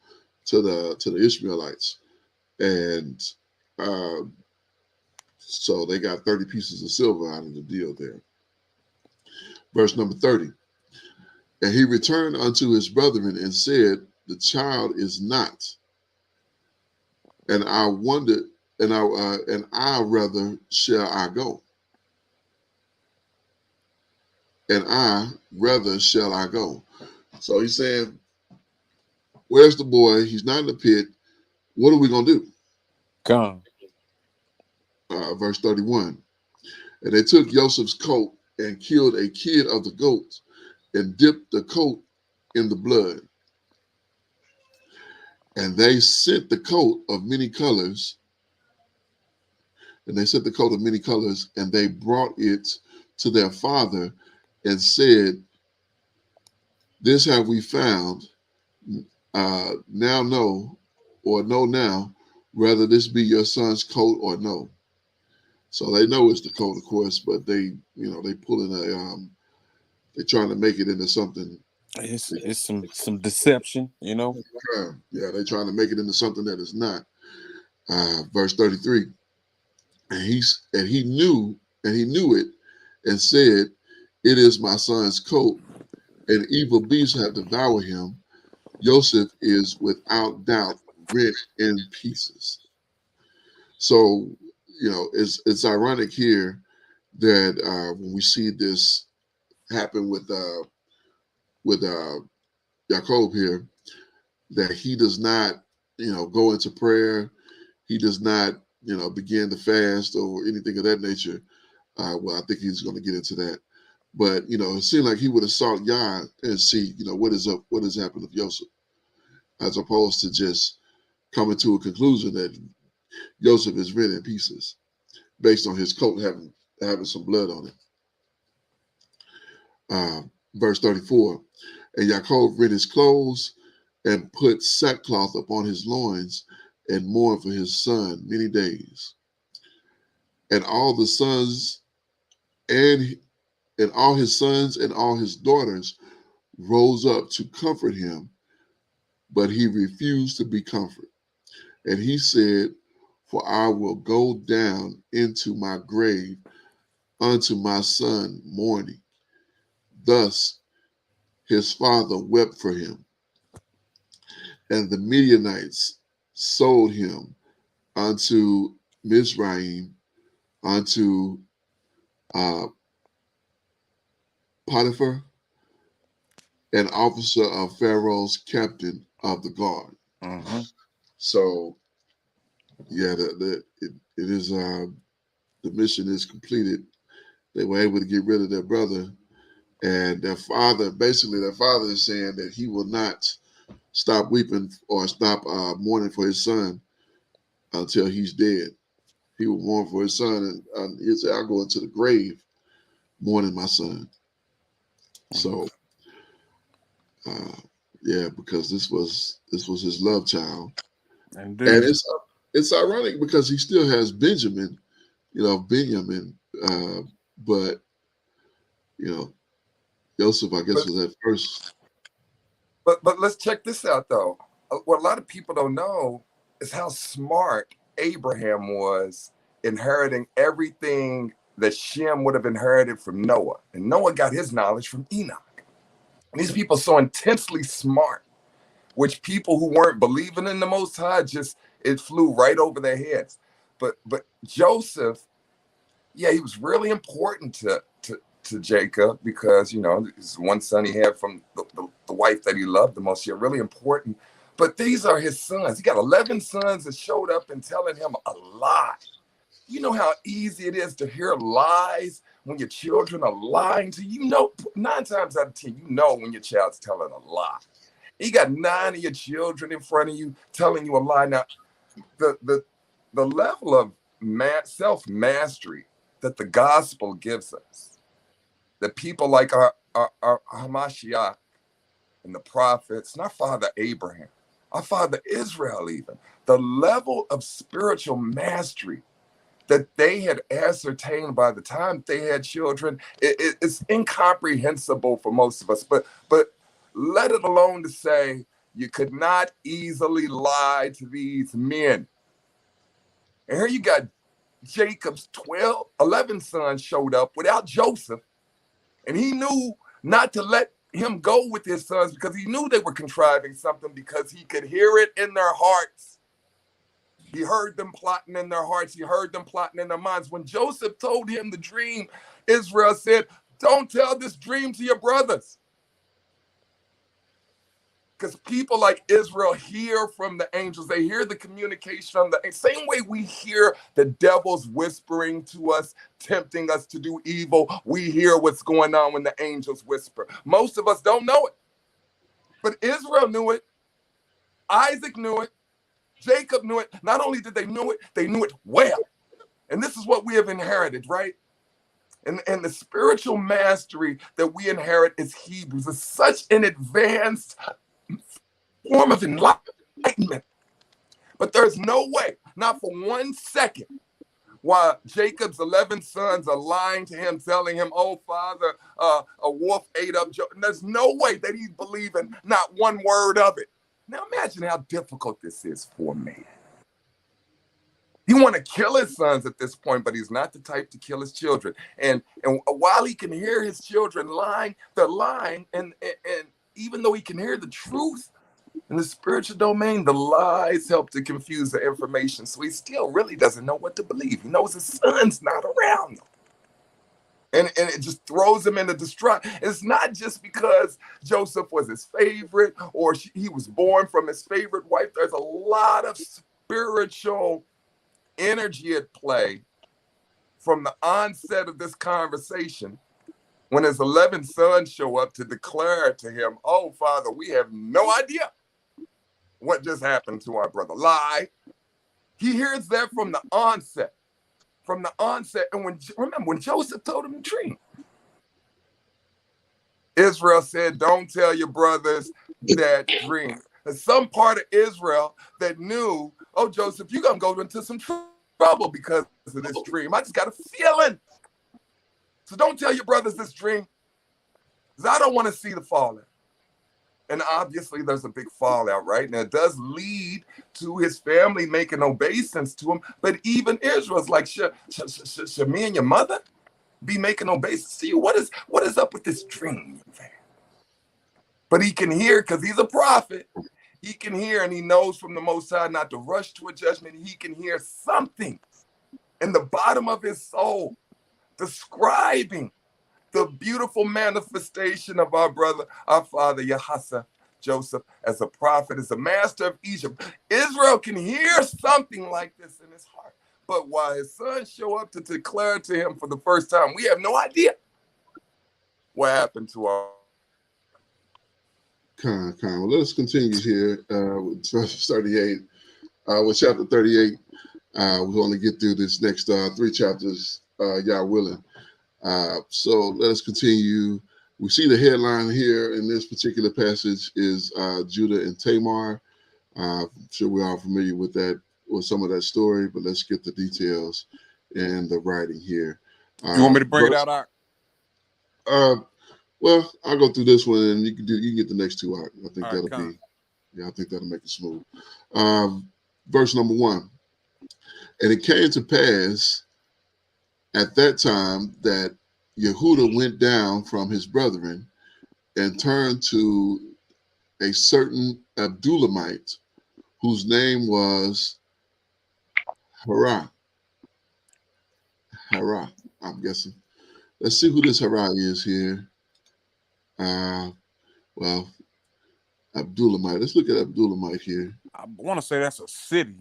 A: to the Ishmaelites, and so they got 30 pieces of silver out of the deal there. Verse number 30. And he returned unto his brethren and said, the child is not. And I wondered, and I rather shall I go. And I rather shall I go. So he's saying, where's the boy? He's not in the pit. What are we going to do?
B: Come.
A: Verse 31. And they took Joseph's coat and killed a kid of the goats and dipped the coat in the blood. And they sent the coat of many colors. And they brought it to their father and said, this have we found. Now know now whether this be your son's coat or no. So they know it's the coat, of course, but they pulling they're trying to make it into something.
B: It's some deception, you know.
A: Yeah, they're trying to make it into something that is not. Verse 33. And he knew it, and said, it is my son's coat, and evil beasts have devoured him. Joseph is without doubt rent in pieces. So, it's ironic here that when we see this happen with Jacob here, that he does not, go into prayer. He does not, begin to fast or anything of that nature. Well, I think he's going to get into that. But, it seemed like he would have sought Yah and see, what is up, what has happened with Joseph, as opposed to just coming to a conclusion that Joseph is rent in pieces based on his coat having some blood on it. Verse 34. And Jacob rent his clothes and put sackcloth upon his loins and mourned for his son many days. And all the sons and all his sons and all his daughters rose up to comfort him, but he refused to be comforted. And he said, for I will go down into my grave unto my son mourning. Thus his father wept for him. And the Midianites sold him unto Mizraim, unto Potiphar, an officer of Pharaoh's captain of the guard.
B: Mm-hmm.
A: So, yeah, it is the mission is completed. They were able to get rid of their brother, and their father is saying that he will not stop weeping or stop mourning for his son until he's dead. He will mourn for his son, and he said, "I'll go into the grave mourning my son." So, yeah, because this was his love child,
B: Indeed.
A: and it's ironic because he still has Benjamin, but you know, Joseph, I guess,
E: But
A: was at first.
E: but let's check this out though. What a lot of people don't know is how smart Abraham was inheriting everything that Shem would have inherited from Noah. And Noah got his knowledge from Enoch. And these people so intensely smart, which people who weren't believing in the Most High, just it flew right over their heads. But Joseph, yeah, he was really important to Jacob because, his one son he had from the wife that he loved the most. Yeah, really important. But these are his sons. He got 11 sons that showed up and telling him a lie. You know how easy it is to hear lies when your children are lying to you. 9 times out of 10, when your child's telling a lie. You got 9 of your children in front of you telling you a lie. Now, the level of self-mastery that the gospel gives us, that people like our Hamashiach and the prophets, and our father Abraham, our father Israel even, the level of spiritual mastery that they had ascertained by the time they had children, it's incomprehensible for most of us. But let it alone to say you could not easily lie to these men. And here you got Jacob's 11 sons showed up without Joseph, and he knew not to let him go with his sons because he knew they were contriving something, because he could hear it in their hearts. He heard them plotting in their hearts. He heard them plotting in their minds. When Joseph told him the dream, Israel said, "Don't tell this dream to your brothers." Because people like Israel hear from the angels. They hear the communication from the same way we hear the devils whispering to us, tempting us to do evil. We hear what's going on when the angels whisper. Most of us don't know it. But Israel knew it. Isaac knew it. Jacob knew it. Not only did they know it well. And this is what we have inherited, right? And the spiritual mastery that we inherit as Hebrews is such an advanced form of enlightenment. But there's no way, not for 1 second, while Jacob's 11 sons are lying to him, telling him, "Oh, father, a wolf ate up Joe." There's no way that he's believing not one word of it. Now imagine how difficult this is for a man. He want to kill his sons at this point, but he's not the type to kill his children. And while he can hear his children lying, they're lying. And even though he can hear the truth, in the spiritual domain, the lies help to confuse the information. So he still really doesn't know what to believe. He knows his son's not around him. And it just throws him into distraught. It's not just because Joseph was his favorite or he was born from his favorite wife. There's a lot of spiritual energy at play from the onset of this conversation when his 11 sons show up to declare to him, "Oh, Father, we have no idea what just happened to our brother." Lie. He hears that from the onset. And when Joseph told him the dream, Israel said, "Don't tell your brothers that dream." There's some part of Israel that knew, "Oh, Joseph, you're going to go into some trouble because of this dream. I just got a feeling. So don't tell your brothers this dream, because I don't want to see the fallout." And obviously there's a big fallout, right? Now it does lead to his family making obeisance to him. But even Israel's like, should me and your mother be making obeisance to you? What is up with this dream you've had? But he can hear, because he's a prophet. He can hear, and he knows from the Most High not to rush to a judgment. He can hear something in the bottom of his soul describing the beautiful manifestation of our brother, our father, Yahasa, Joseph, as a prophet, as a master of Egypt. Israel can hear something like this in his heart. But while his sons show up to declare to him for the first time, we have no idea what happened to our.
A: Well, let us continue here with verse 38. With chapter 38, we're going to get through this next 3 chapters, Yah willing. So let us continue. We see the headline here in this particular passage is Judah and Tamar. I'm sure we're all familiar with that with some of that story, but let's get the details and the writing here.
B: You want me to bring it out?
A: Well, I'll go through this one, and you can get the next two out. I think
B: All right,
A: that'll be, I think that'll make it smooth. Verse number 1. And it came to pass at that time that Yehuda went down from his brethren and turned to a certain Abdullamite, whose name was Hara. Hara, I'm guessing. Let's see who this Hara is here. Well, Abdullamite. Let's look at Abdullamite here.
B: I want to say that's a city.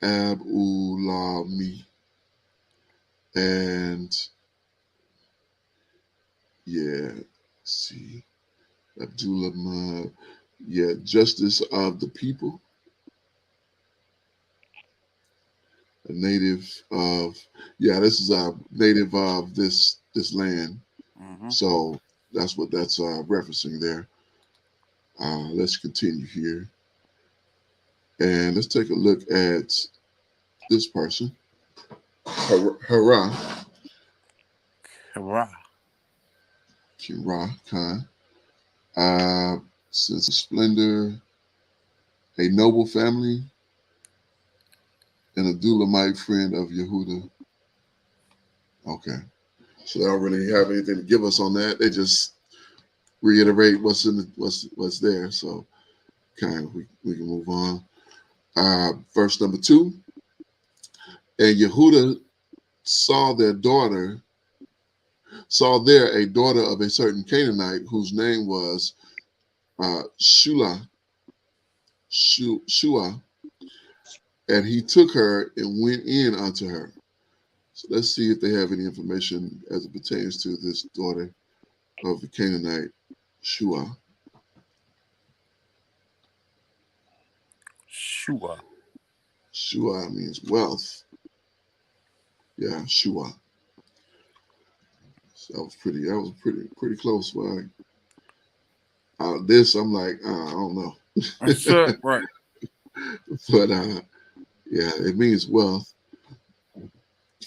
A: Abulami. And yeah, let's see. Abdullah, yeah, justice of the people. A native of, yeah, this is a native of this land.
B: Mm-hmm.
A: So that's what that's referencing there. Let's continue here. And let's take a look at this person. Hara. Kira Khan. Since splendor, a noble family, and a Dulamite friend of Yehuda. Okay. So they don't really have anything to give us on that. They just reiterate what's there. So kind of we can move on. Verse number 2. And Yehuda saw there a daughter of a certain Canaanite whose name was Shua, and he took her and went in unto her. So let's see if they have any information as it pertains to this daughter of the Canaanite, Shua. Shua means wealth. Yeah, Shua. So that was pretty close. Well, this I'm like, I don't know.
B: Sure, right.
A: But yeah, it means wealth.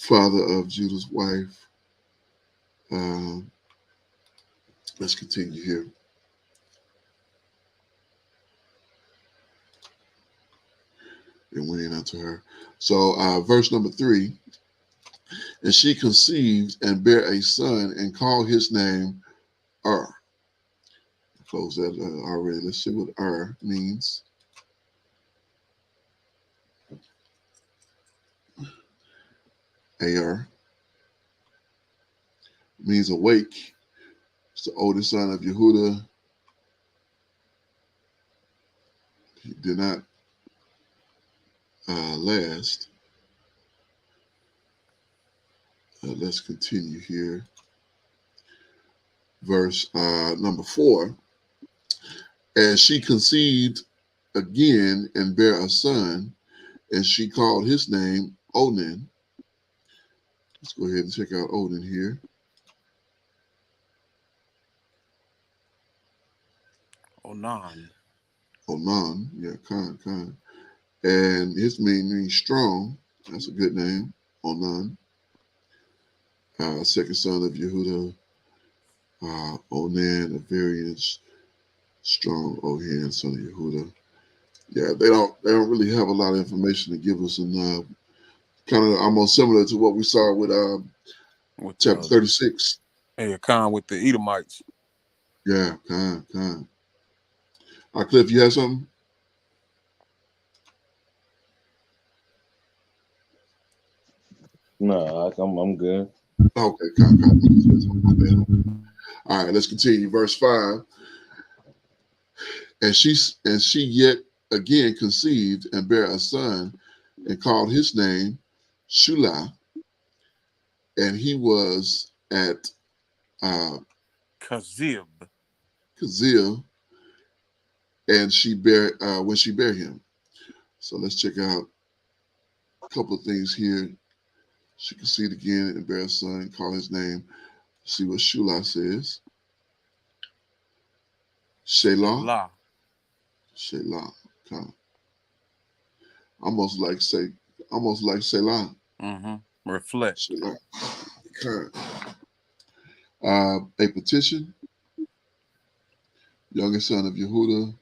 A: Father of Judah's wife. Let's continue here. And went in unto her. So verse number 3. And she conceived and bare a son and called his name Close that already. Let's see what means. Ar means awake. It's the oldest son of Yehuda. He did not last. Let's continue here. Verse number 4. And she conceived again and bare a son, and she called his name Onan. Let's go ahead and check out Onan here.
B: Onan,
A: yeah, Khan. And his name means strong. That's a good name, Onan. Second son of Yehuda, Onan, a variance, strong Ohan, son of Yehuda. Yeah, they don't really have a lot of information to give us, and kind of almost similar to what we saw with chapter 36.
B: Hey, Khan with the Edomites.
A: Yeah, Khan. Cliff, you have something?
C: No, I'm good.
A: Okay, Khan. All right, let's continue. Verse 5. And she yet again conceived and bare a son, and called his name Shula, and he was at
B: Kazib,
A: and she bare when she bare him. So let's check out a couple of things here. She conceived again and bare a son, call his name. See what Shula says. Shelah. Kind of. Almost like Selah.
B: Reflect.
A: Selah. Kind of. A petition. Youngest son of Yehuda.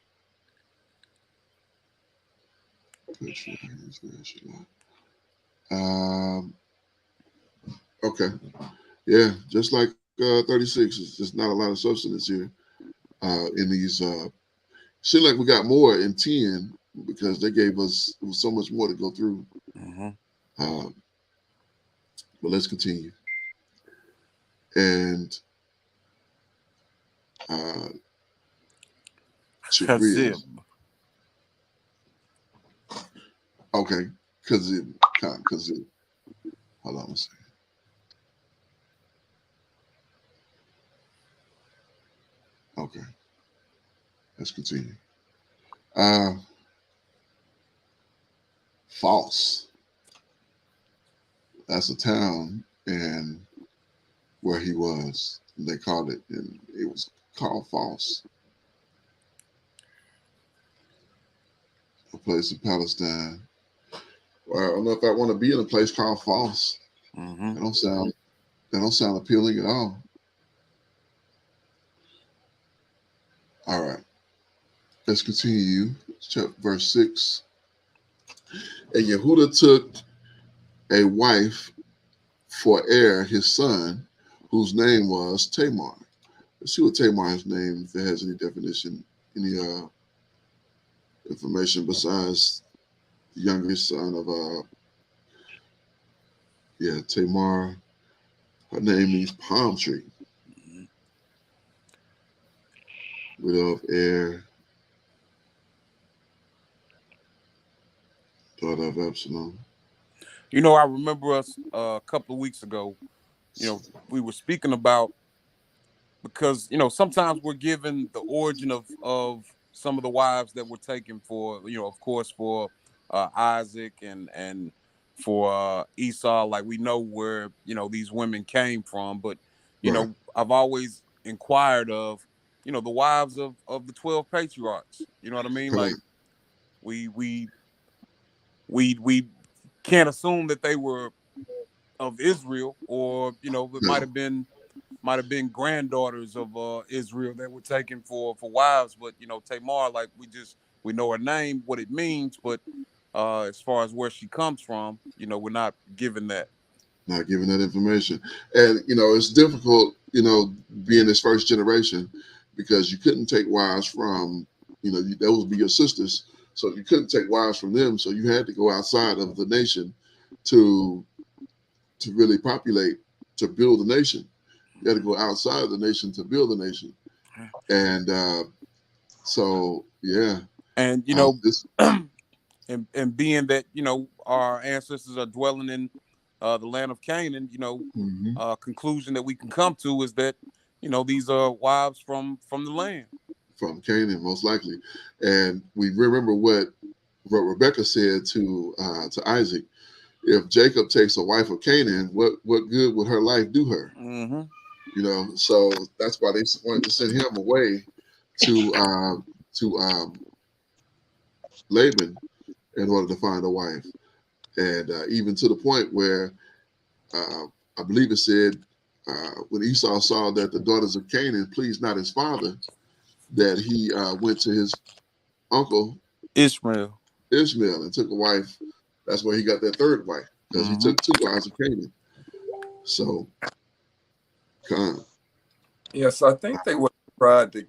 A: Okay. Yeah, just like 36, it's just not a lot of substance here in these. Seems like we got more in 10 because they gave us so much more to go through. But let's continue. And
B: Kazib.
A: Okay, Kazib. Hold on a second. Okay, let's continue. False. That's a town and where he was. They called it, and it was called False. A place in Palestine. Well, I don't know if I want to be in a place called False. They don't sound appealing at all. All right. Let's continue. Verse 6. And Yehuda took a wife for his son, whose name was Tamar. Let's see what Tamar's name, if it has any definition, any information besides the youngest son of Tamar. Her name means palm tree. Widow of daughter of Absalom.
B: You know, I remember us a couple of weeks ago, you know, we were speaking about, because, you know, sometimes we're given the origin of some of the wives that were taken for, you know, of course, for Isaac and for Esau. Like, we know where, you know, these women came from, but, you
A: Right.
B: know, I've always inquired of, you know, the wives of the 12 patriarchs. You know what I mean? Like, we can't assume that they were of Israel, or, you know, it might have been granddaughters of Israel that were taken for wives. But, you know, Tamar, like, we know her name, what it means, but as far as where she comes from, you know, we're not given that.
A: Not giving that information. And, you know, it's difficult, you know, being this first generation, because you couldn't take wives from, you know, those would be your sisters. So you couldn't take wives from them. So you had to go outside of the nation to really populate, to build a nation. You had to go outside of the nation to build a nation. And so, yeah.
B: And, you know, and being that, you know, our ancestors are dwelling in the land of Canaan, you know, conclusion that we can come to is that, you know, these are wives from the land.
A: From Canaan, most likely. And we remember what Rebecca said to Isaac: if Jacob takes a wife of Canaan, what good would her life do her? You know, so that's why they wanted to send him away to Laban in order to find a wife. And even to the point where I believe it said when Esau saw that the daughters of Canaan pleased not his father, that he went to his uncle
B: Ishmael
A: and took a wife. That's where he got that third wife, because he took 2 wives of Canaan. So,
E: Yes, I think they would try to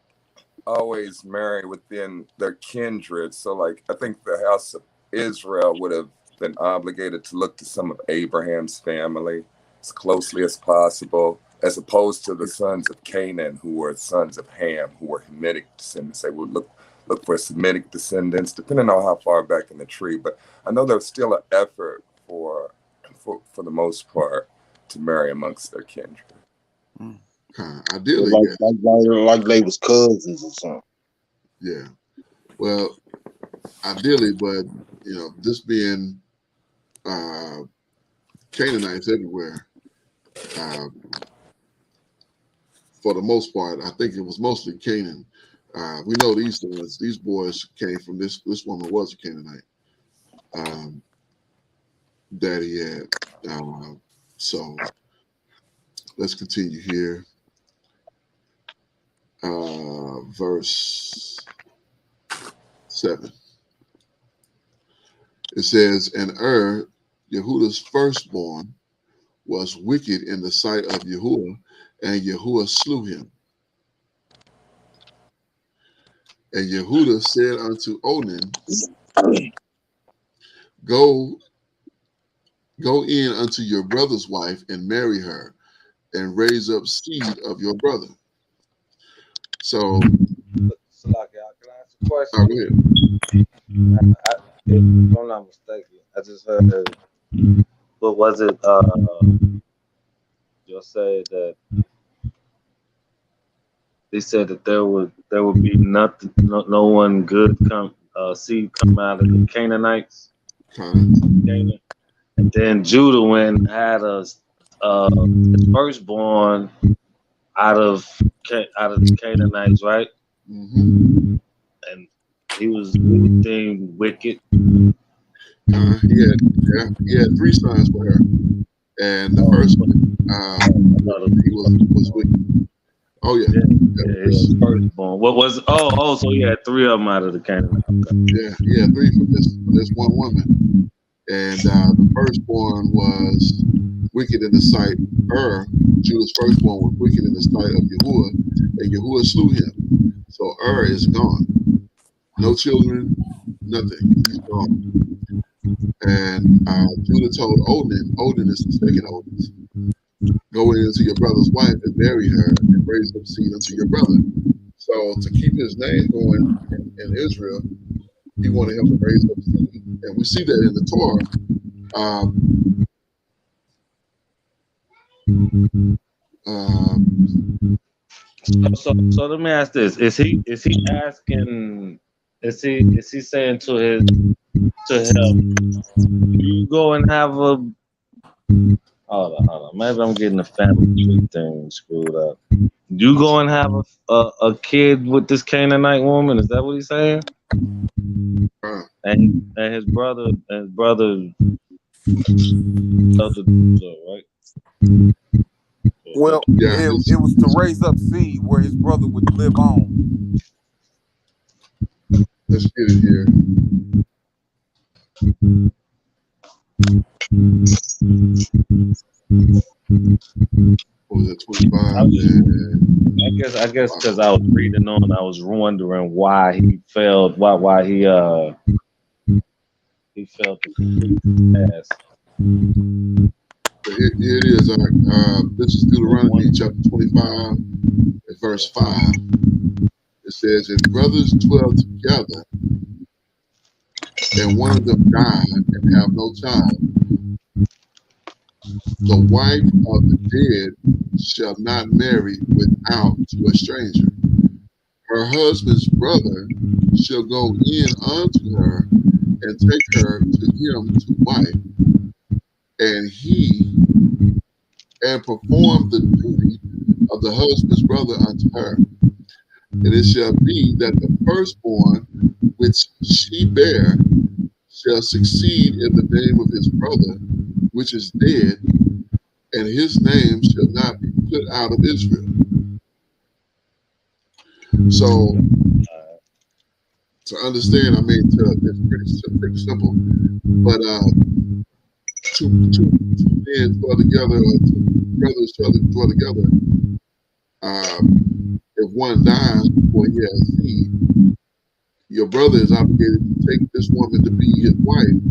E: always marry within their kindred. So, like, I think the house of Israel would have been obligated to look to some of Abraham's family as closely as possible, as opposed to the sons of Canaan, who were sons of Ham, who were Hamitic descendants. They would look for Semitic descendants, depending on how far back in the tree. But I know there's still an effort for the most part to marry amongst their kindred.
A: Ideally,
C: like they was cousins or something.
A: Yeah. Well, ideally, but you know, this being Canaanites everywhere, for the most part, I think it was mostly Canaan. We know these ones. These boys came from this. This woman was a Canaanite that he had. So let's continue here. Verse 7. It says, and Yehuda's firstborn, was wicked in the sight of Yahuwah, and Yahuwah slew him. And Yehuda said unto Onan, Go in unto your brother's wife and marry her, and raise up seed of your brother. So,
F: Salaki, can I ask a question?
A: go ahead.
F: If I'm not mistaken, I just heard. What was it? You'll say that they said that there would be nothing, no one good seed come out of the Canaanites. Canaan. And then Judah went and had his firstborn out of the Canaanites, right?
A: Mm-hmm.
F: And he was deemed wicked.
A: He had 3 sons for her, and the first one, he was wicked. Oh yeah,
F: his firstborn. What was? Oh, so he had 3 of them out of the Canaanites.
A: Yeah, he had 3 for this one woman, and the firstborn was wicked in the sight. Judah's firstborn was wicked in the sight of Yahuwah, and Yahuwah slew him. So is gone. No children, nothing. He's gone. And Judah told Onan is the second oldest, go into your brother's wife and marry her and raise up seed unto your brother. So to keep his name going in Israel, he wanted him to raise up seed. And we see that in the Torah.
F: So let me ask this: Is he asking? Is he saying to him, you go and have a? Hold on. Maybe I'm getting the family tree thing screwed up. You go and have a kid with this Canaanite woman. Is that what he's saying? And his brother, right?
B: Well, it was to raise up seed where his brother would live on.
A: Let's get it here. What was it, 25?
F: I guess because I was reading on, I was wondering why he failed. Why he failed to complete the task.
A: Here it is. This is Deuteronomy chapter 25, verse 5. It says, and brothers dwell together, and one of them died and have no child. The wife of the dead shall not marry without to a stranger. Her husband's brother shall go in unto her and take her to him to wife, and perform the duty of the husband's brother unto her. And it shall be that the firstborn which she bear shall succeed in the name of his brother, which is dead, and his name shall not be put out of Israel. So, to understand, it's pretty simple. But two men dwell together, or 2 brothers dwell together. If one dies before he has seed, your brother is obligated to take this woman to be his wife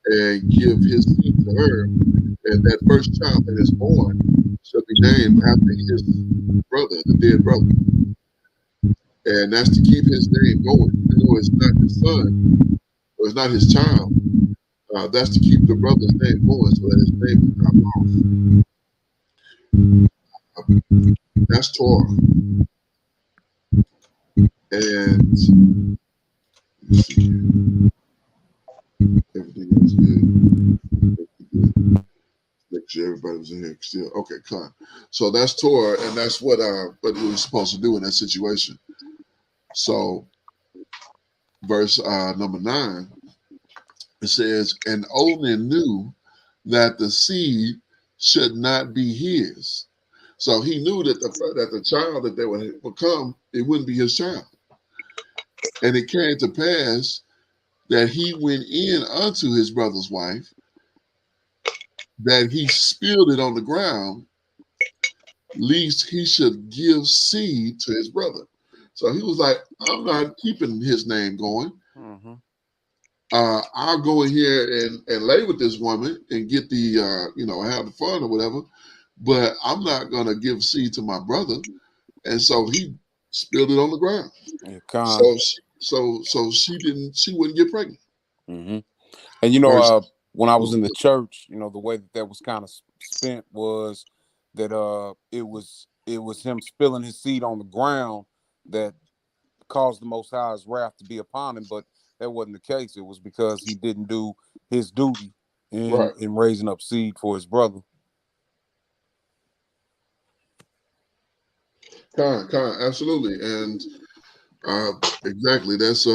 A: and give his seed to her, and that first child that is born shall be named after his brother, the dead brother. And that's to keep his name going. It's not his son, or it's not his child. That's to keep the brother's name going so that his name is not lost. That's Torah. And let's see here. Everything is good. Make sure everybody was in here still. Okay, come. So that's Torah, and that's what we were supposed to do in that situation. So, verse number 9, it says, and Onan knew that the seed should not be his. So he knew that the child that they would become, it wouldn't be his child. And it came to pass that he went in unto his brother's wife, that he spilled it on the ground, lest he should give seed to his brother. So he was like, I'm not keeping his name going.
B: Mm-hmm.
A: I'll go in here and lay with this woman and get the, have the fun or whatever, but I'm not going to give seed to my brother. And so he spilled it on the ground.
B: Yeah,
A: So she wouldn't get pregnant.
B: mm-hmm. And
A: Verse,
B: when I was in the church, the way that was kind of spent was that it was him spilling his seed on the ground that caused the Most High's wrath to be upon him, but that wasn't the case. It was because he didn't do his duty in
A: right.
B: raising up seed for his brother.
A: Absolutely. And exactly, that's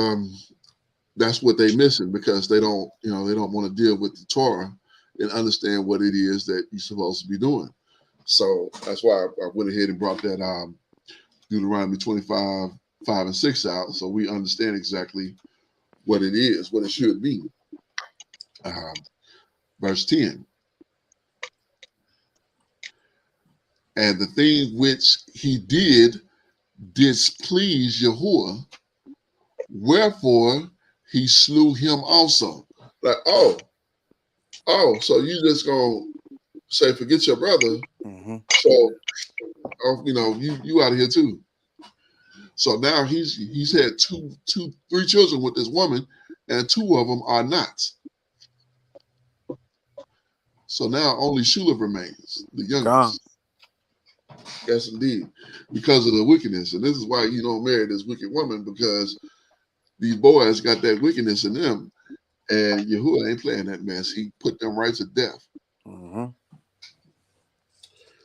A: what they're missing, because they don't want to deal with the Torah and understand what it is that you're supposed to be doing. So that's why I went ahead and brought that Deuteronomy 25, 5 and 6 out, so we understand exactly what it is, what it should be. Verse 10. And the thing which he did displease Yahuwah, wherefore he slew him also. Like, oh, so you just gonna say forget your brother?
B: Mm-hmm.
A: So, you out of here too. So now he's had three children with this woman, and two of them are not. So now only Shula remains, the youngest. Yes, indeed, because of the wickedness, and this is why you don't marry this wicked woman, because these boys got that wickedness in them, and Yahuwah ain't playing that mess. He put them right to death.
B: Mm-hmm.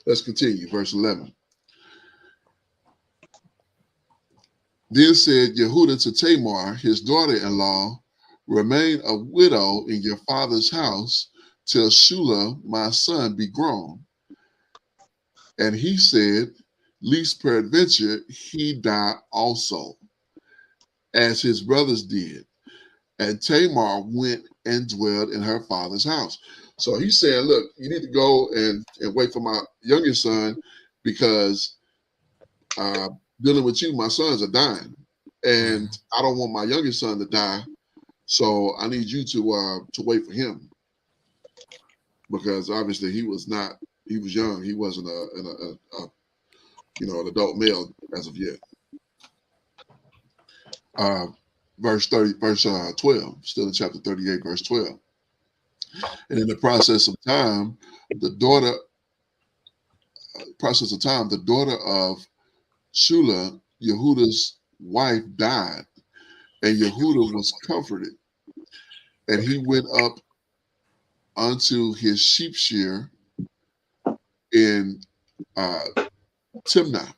A: Let's continue, verse 11. Then said Yehuda to Tamar, his daughter-in-law, remain a widow in your father's house till Shula, my son, be grown. And he said, least peradventure he die also, as his brothers did. And Tamar went and dwelled in her father's house. So he's saying, look, you need to go and wait for my youngest son, because dealing with you, my sons are dying. And I don't want my youngest son to die. So I need you to wait for him, because obviously he was young. He wasn't an adult male as of yet. Verse 12, still in chapter 38, verse 12. And in the process of time, the daughter of Shula, Yehuda's wife, died, and Yehuda was comforted. And he went up unto his sheep shear in Timnah.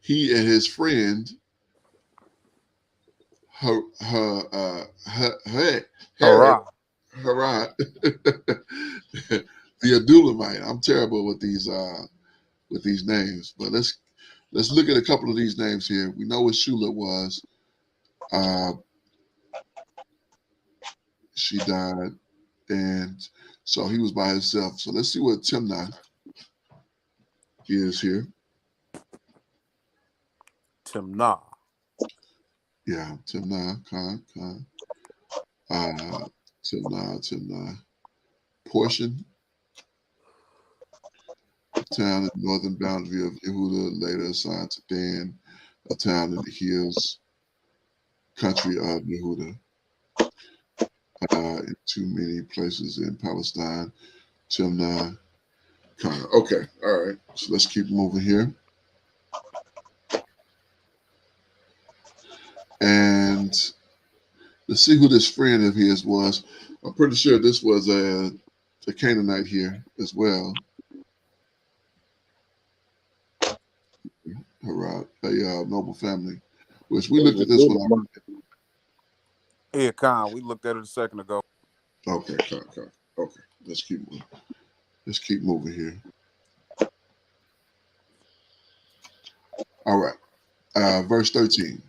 A: He and his friend Harad, the Adulamite. I'm terrible with these names, but let's look at a couple of these names here. We know what Shula was. She died, and so he was by himself. So let's see what Timnah is here.
B: Timnah.
A: Yeah, Timnah, Timnah. Portion, town in the northern boundary of Yehuda, later assigned to Dan, a town in the hills, country of Yehuda. In too many places in Palestine. Timnah. Okay, all right. So let's keep moving here. And let's see who this friend of his was. I'm pretty sure this was a Canaanite here as well. Harad, a noble family, which we looked at this one.
B: Yeah, Con. We looked at it a second ago.
A: Okay, okay. Let's keep moving. Let's keep moving here. All right. Verse 13.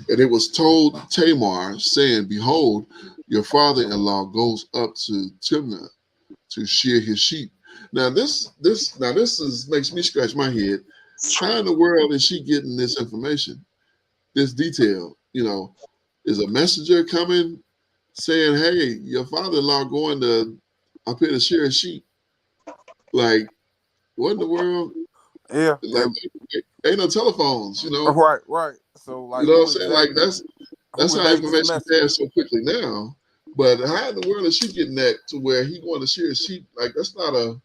A: And it was told Tamar, saying, Behold, your father-in-law goes up to Timnah to shear his sheep. Now this makes me scratch my head. How in the world is she getting this information? This detail, is a messenger coming saying, "Hey, your father-in-law going to up here to shear his sheep." Like, what in the world?
B: Yeah.
A: Like, ain't no telephones,
B: Right. So, like,
A: You know what
B: who
A: I'm saying? Like
B: exactly?
A: that's
B: Who
A: how
B: relayed this
A: information
B: message?
A: passed so quickly now. But how in the world is she getting that to where he going to shear his sheep? Like, that's not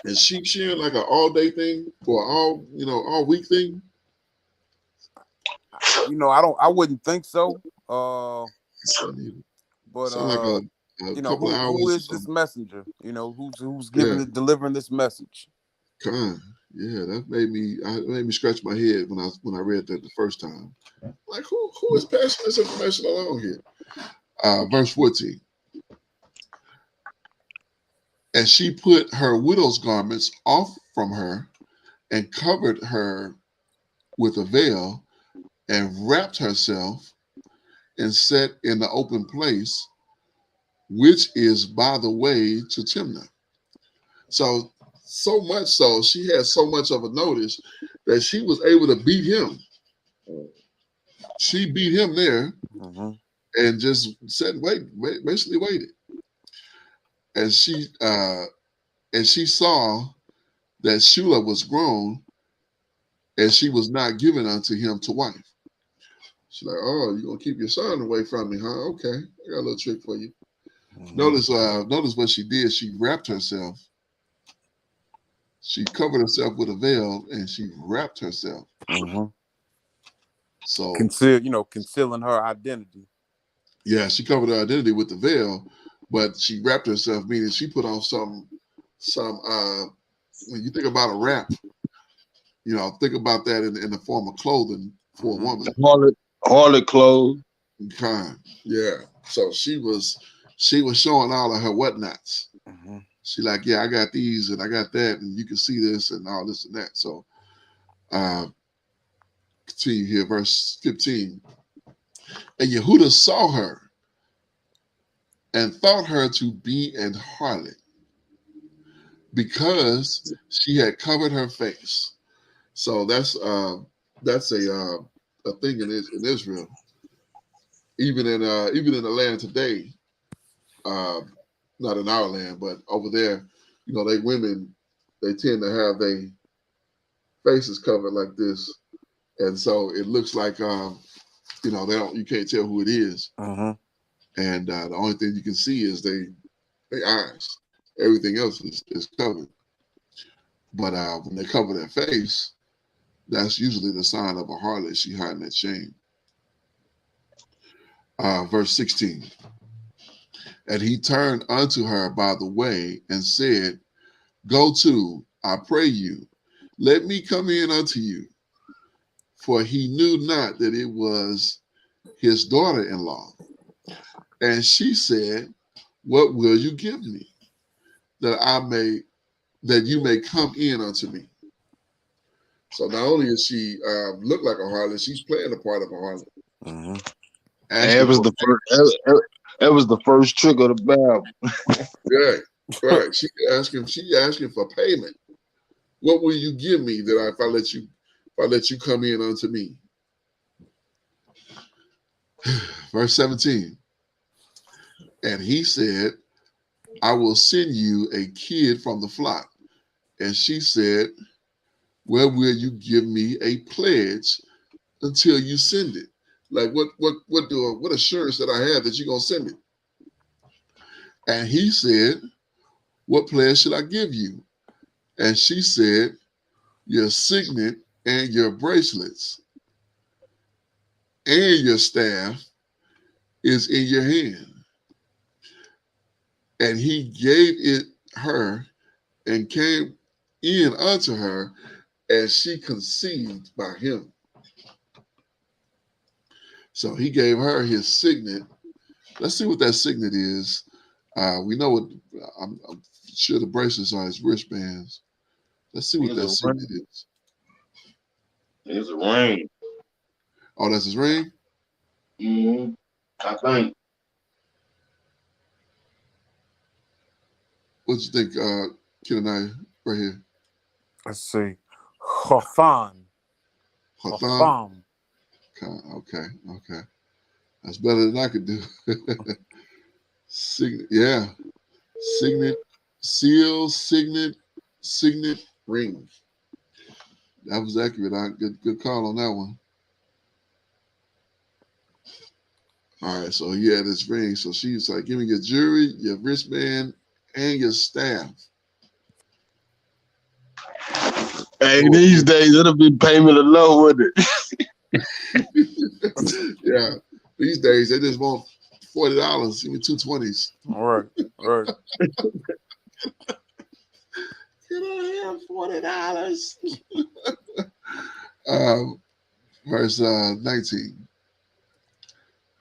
A: is sheep shearing like an all day thing or all week thing?
B: I wouldn't think so. But
A: Sound like a couple of
B: who
A: hours.
B: is this messenger? Who's
A: Yeah,
B: delivering this message?
A: kind. Yeah, that made me scratch my head when I read that the first time. Like, who is passing this information along here? Verse 14. And she put her widow's garments off from her and covered her with a veil and wrapped herself and sat in the open place, which is by the way to Timnah. So much so, she had so much of a notice that she was able to beat him. She beat him there and just said, basically waited. And she saw that Shula was grown and she was not given unto him to wife. She's like, oh, you're gonna keep your son away from me, huh? Okay, I got a little trick for you. Notice what she did. She wrapped herself. She covered herself with a veil and she wrapped herself. So
B: concealing her identity.
A: yeah, she covered her identity with the veil, but she wrapped herself, meaning she put on some when you think about a wrap, think about that in the form of clothing for a woman.
C: Harlot clothes.
A: Kind. Yeah. So she was showing all of her whatnots. She like, yeah, I got these and I got that, and you can see this and all this and that. So continue here, verse 15. And Yehuda saw her and thought her to be an harlot because she had covered her face. So that's a thing in Israel, even in the land today. Not in our land, but over there, they tend to have their faces covered like this, and so it looks like you can't tell who it is, and the only thing you can see is their eyes. Everything else is covered, but when they cover their face, that's usually the sign of a harlot. She hiding that shame. Verse 16. And he turned unto her by the way and said, Go to, I pray you, let me come in unto you. For he knew not that it was his daughter-in-law. And she said, What will you give me, that you may come in unto me? So not only is she look like a harlot, she's playing the part of a harlot.
C: That was the first. That was the first trick of the bell.
A: Right. She asking for payment. What will you give me that if I let you come in unto me? Verse 17. And he said, I will send you a kid from the flock. And she said, Where will you give me a pledge until you send it? Like what assurance that I have that you're gonna send it? And he said, What pledge should I give you? And she said, Your signet and your bracelets and your staff is in your hand. And he gave it her and came in unto her, and she conceived by him. So he gave her his signet. Let's see what that signet is. We know what, I'm sure the bracelets are his wristbands. Let's see what that signet is.
C: It's a ring.
A: Oh, that's his ring?
C: Mm-hmm. I think.
A: What you think, Kid and I, right here?
B: Let's see. Hothan.
A: Hatham? Okay. That's better than I could do. Signet, yeah. Signet, seal, signet ring. That was accurate. Good call on that one. All right, so he had his ring. So she's like, give me your jewelry, your wristband, and your staff.
C: Hey, these days it'll be payment of love with it.
A: Yeah, these days they just want $40. Give me $220s.
B: All right.
A: Can I have $40? Verse 19.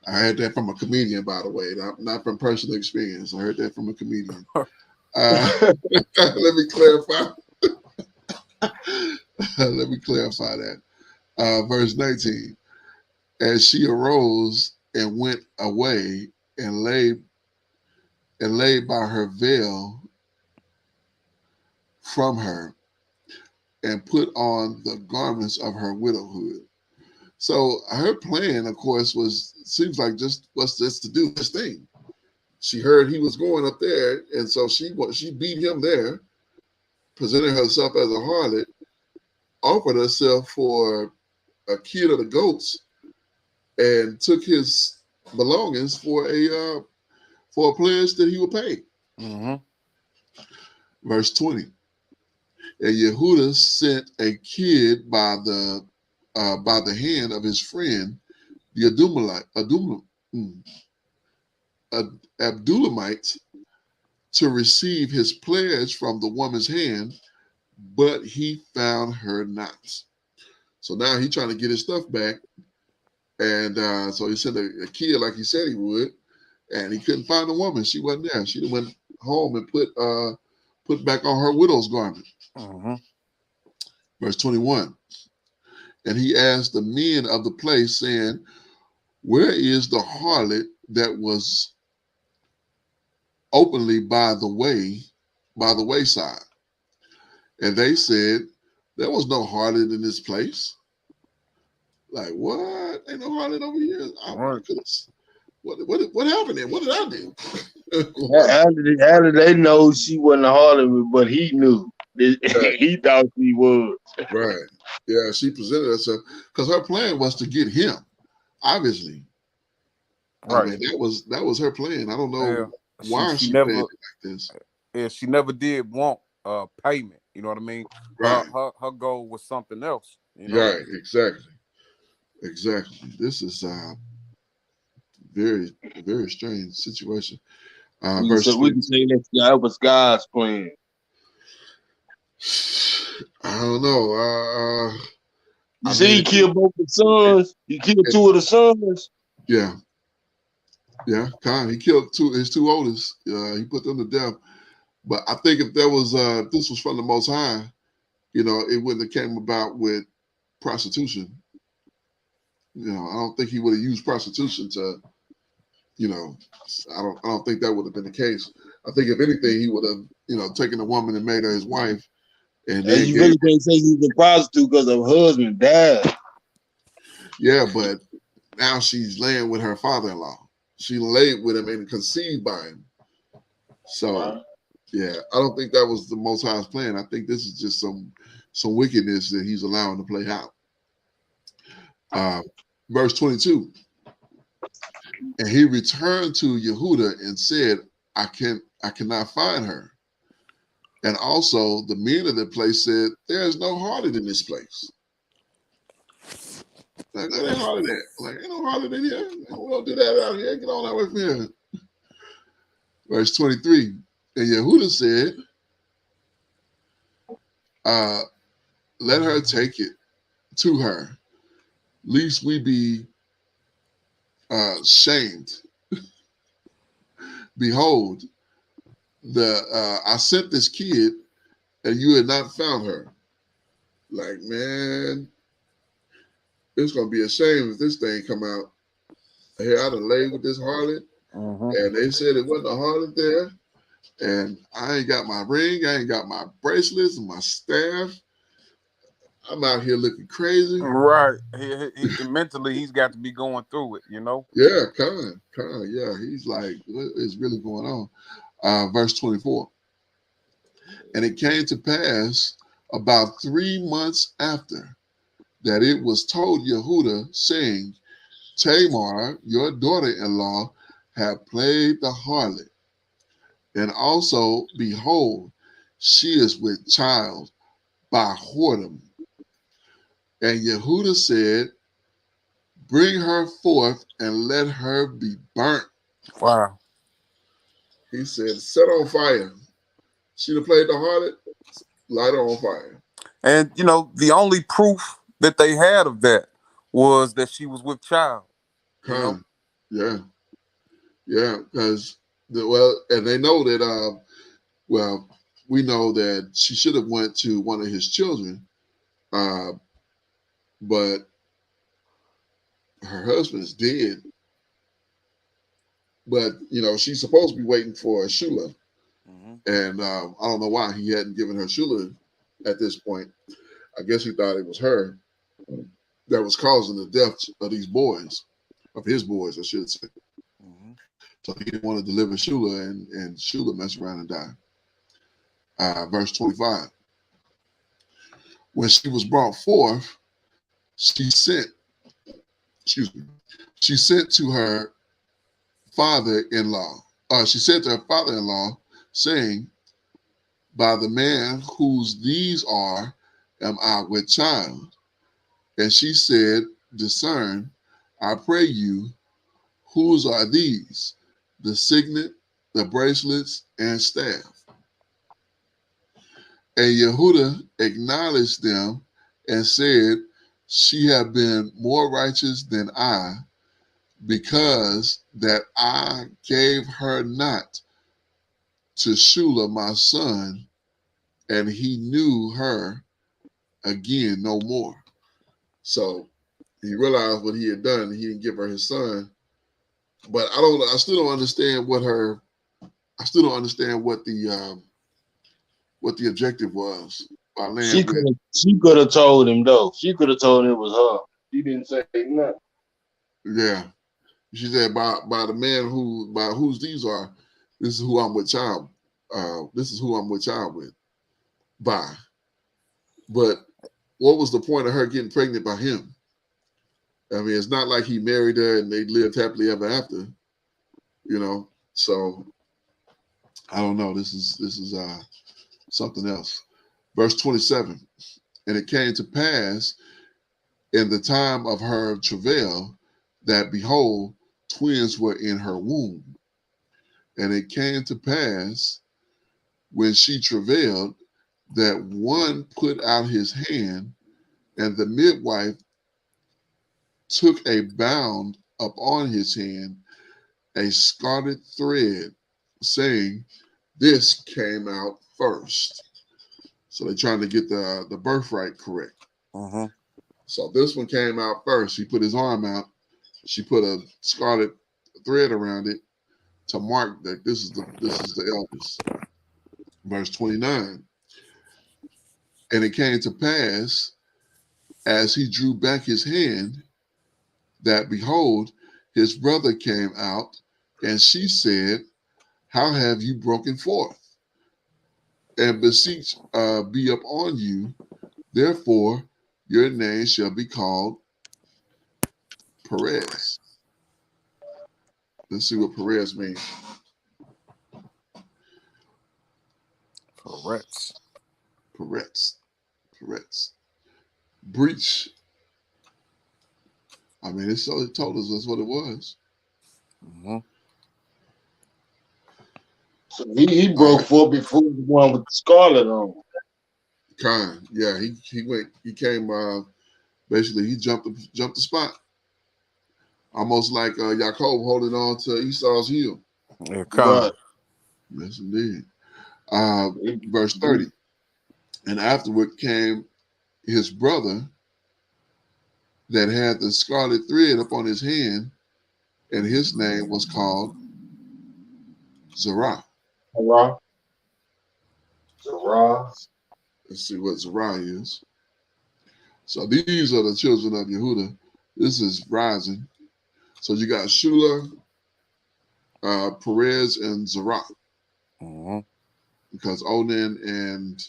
A: I heard that from a comedian, by the way, not from personal experience. I heard that from a comedian. Let me clarify. Let me clarify that. Verse 19. As she arose and went away and laid by her veil from her and put on the garments of her widowhood. So her plan, of course, seems like just to do this thing. She heard he was going up there, and so she beat him there, presented herself as a harlot, offered herself for a kid of the goats, and took his belongings for a pledge that he would pay.
B: Mm-hmm.
A: Verse 20. And Yehuda sent a kid by the hand of his friend, the Abdullamite, to receive his pledge from the woman's hand, but he found her not. So now he's trying to get his stuff back, and so he sent a kid like he said he would, and he couldn't find the woman. She wasn't there. She went home and put back on her widow's garment.
B: Mm-hmm.
A: Verse 21. And he asked the men of the place, saying, where is the harlot that was openly by the wayside? And they said, there was no harlot in this place. Like, what? Ain't no harlot over here?
B: Right.
A: What happened there? What did I do?
C: How did they know she wasn't a harlot, but he knew? He thought she was.
A: Right. Yeah, she presented herself because her plan was to get him, obviously.
B: Right.
A: I mean, that was her plan. I don't know why she
B: never
A: planned it like this.
B: Yeah, she never did want payment. You know what I mean?
A: Right.
B: Her goal was something else. You know?
A: Right. Exactly. This is very, very strange situation.
C: So we can say that was God's plan.
A: I don't know.
C: You see, he killed both the sons. He killed two of the sons.
A: Yeah. He killed his two oldest. He put them to death. But I think if this was from the Most High, it wouldn't have came about with prostitution. I don't think he would have used prostitution to, I don't think that would have been the case. I think if anything, he would have, taken a woman and made her his wife. And then
C: you really can't say he's a prostitute because her husband died.
A: Yeah, but now she's laying with her father-in-law. She laid with him and conceived by him. So, yeah, I don't think that was the Most High's plan. I think this is just some wickedness that he's allowing to play out. Verse 22. And he returned to Yehuda and said, I cannot find her. And also the men of the place said, there is no harlot in this place. Like, where they harlot at? Like, ain't no harlot in here. We don't do that out here. Get on out with me. Verse 23. And Yehuda said, let her take it to her, lest we be shamed. Behold, I sent this kid, and you had not found her. Like, man, it's gonna be a shame if this thing come out. Here I done laid with this harlot, and they said it wasn't a harlot there, and I ain't got my ring, I ain't got my bracelets and my staff. I'm out here looking crazy.
B: Right. He mentally he's got to be going through it, you know.
A: Yeah, yeah. He's like, what is really going on? Verse 24. And it came to pass about 3 months after that it was told Yehuda, saying, Tamar, your daughter-in-law, had played the harlot. And also, behold, she is with child by whoredom. And Yehuda said, bring her forth and let her be burnt.
B: Wow.
A: He said, set on fire. She done played the harlot, light her on fire.
B: And you know, the only proof that they had of that was that she was with child. You know?
A: Yeah. Yeah, because and they know that we know that she should have went to one of his children, but her husband is dead. But she's supposed to be waiting for a Shula, and I don't know why he hadn't given her Shula at this point. I guess he thought it was her that was causing the death of these boys, of his boys, I should say. So he didn't want to deliver Shula, and Shula messed around and died. Verse 25. When she was brought forth, she sent to her father-in-law. She said to her father-in-law, saying, by the man whose these are, am I with child? And she said, discern, I pray you, whose are these? The signet, the bracelets, and staff. And Yehuda acknowledged them and said, she had been more righteous than I, because that I gave her not to Shula my son, and he knew her again no more. So he realized what he had done. He didn't give her his son. But I still don't understand what the objective was by laying with.
C: She could have told him though. She could have told him it was her. She didn't say nothing.
A: Yeah. She said by the man whose these are, this is who I'm with child. This is who I'm with child with. By. But what was the point of her getting pregnant by him? I mean, it's not like he married her and they lived happily ever after, So I don't know. This is something else. Verse 27. And it came to pass in the time of her travail that behold, twins were in her womb. And it came to pass when she travailed that one put out his hand, and the midwife took a bound upon his hand, a scarlet thread, saying, this came out first. So they're trying to get the birthright correct. So this one came out first. He put his arm out. She put a scarlet thread around it to mark that this is the eldest. Verse 29. And it came to pass, as he drew back his hand, that behold, his brother came out, and she said, how have you broken forth? And beseech be upon you, therefore your name shall be called Perez. Let's see what Perez means. Perez. Breach. I mean, it told us that's what it was.
C: So he broke forth before the one with the scarlet on.
A: Khan. Yeah, he came basically he jumped the spot. Almost like Yaakov holding on to Esau's heel.
B: Yeah,
C: Right.
A: Yes, indeed. Verse 30. And afterward came his brother that had the scarlet thread upon his hand, and his name was called Zerah.
C: Zerah. Zerah.
A: Let's see what Zerah is. So these are the children of Yehuda. This is rising. So you got Shula, Perez, and Zerah.
B: Mm-hmm.
A: Because Onan and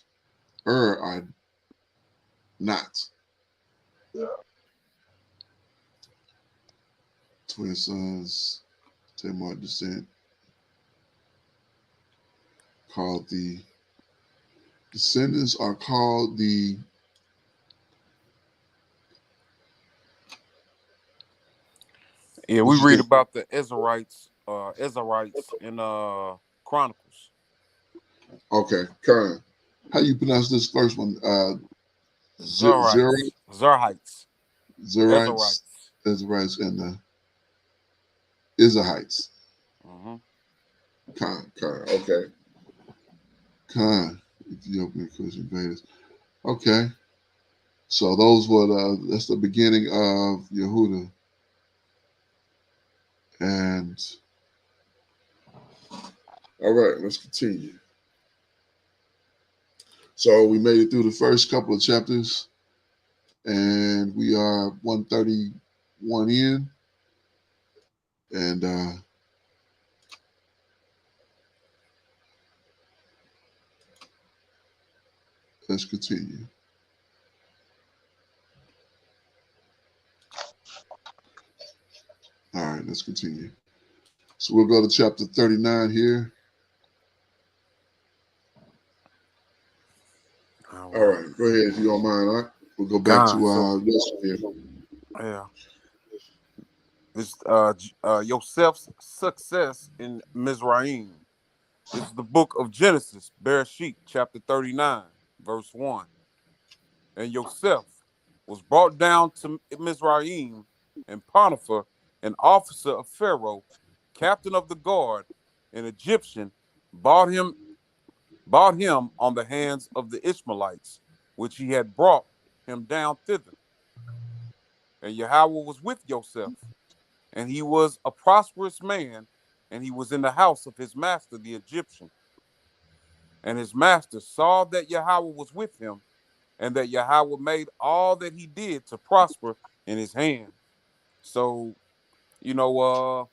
A: are not.
C: Yeah.
A: Twin sons, Tamar descent, called the descendants are called the
B: Yeah,
A: what
B: we
A: you
B: read
A: think?
B: about the Ezrahites in Chronicles.
A: Okay, Karen. How you pronounce this first one? Zero,
B: Zerhites,
A: Zerites,
B: Ezrahites.
A: Ezrites, and the Izrahites.
B: Mm-hmm.
A: Karen. Okay. Karen. Ethiopian Kush invaders. Okay. So those were that's the beginning of Yehuda. And all right, let's continue. So we made it through the first couple of chapters, and we are 131 in, and let's continue. All right, let's continue. So we'll go to chapter 39 here. All right, go ahead if you don't mind. All right, we'll go back
B: God,
A: to
B: so
A: this here.
B: yeah, this Yosef's success in Mizraim. This is the book of Genesis, Bereshit, chapter 39, verse 1. And Yosef was brought down to Mizraim, and Potiphar, an officer of Pharaoh, captain of the guard, an Egyptian, bought him on the hands of the Ishmaelites, which he had brought him down thither. And Yahweh was with Yosef, and he was a prosperous man, and he was in the house of his master, the Egyptian. And his master saw that Yahweh was with him, and that Yahweh made all that he did to prosper in his hand. So, you know,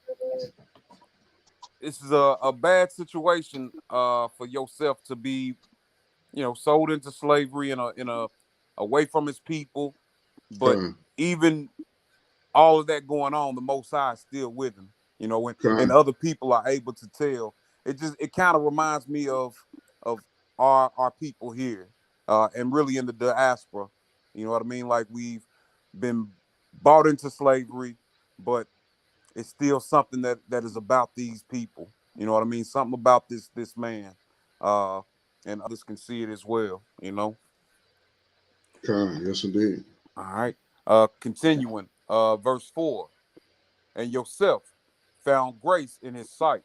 B: this is a bad situation for Yosef to be, sold into slavery in a away from his people. But
A: Karen,
B: even all of that going on, the Most High is still with him. And
A: Karen,
B: other people are able to tell. It kind of reminds me of our people here, and really in the diaspora. You know what I mean? Like we've been bought into slavery, but it's still something that is about these people. You know what I mean? Something about this man, uh, and others can see it as well.
A: Karen, yes indeed.
B: All right. Continuing, verse 4. And Yosef found grace in his sight,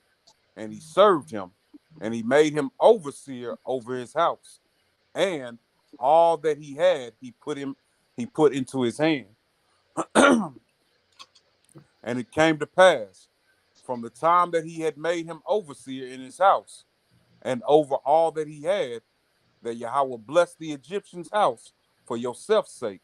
B: and he served him, and he made him overseer over his house, and all that he had he put into his hand. And it came to pass from the time that he had made him overseer in his house and over all that he had, that Yahweh blessed the Egyptian's house for Yosef's sake.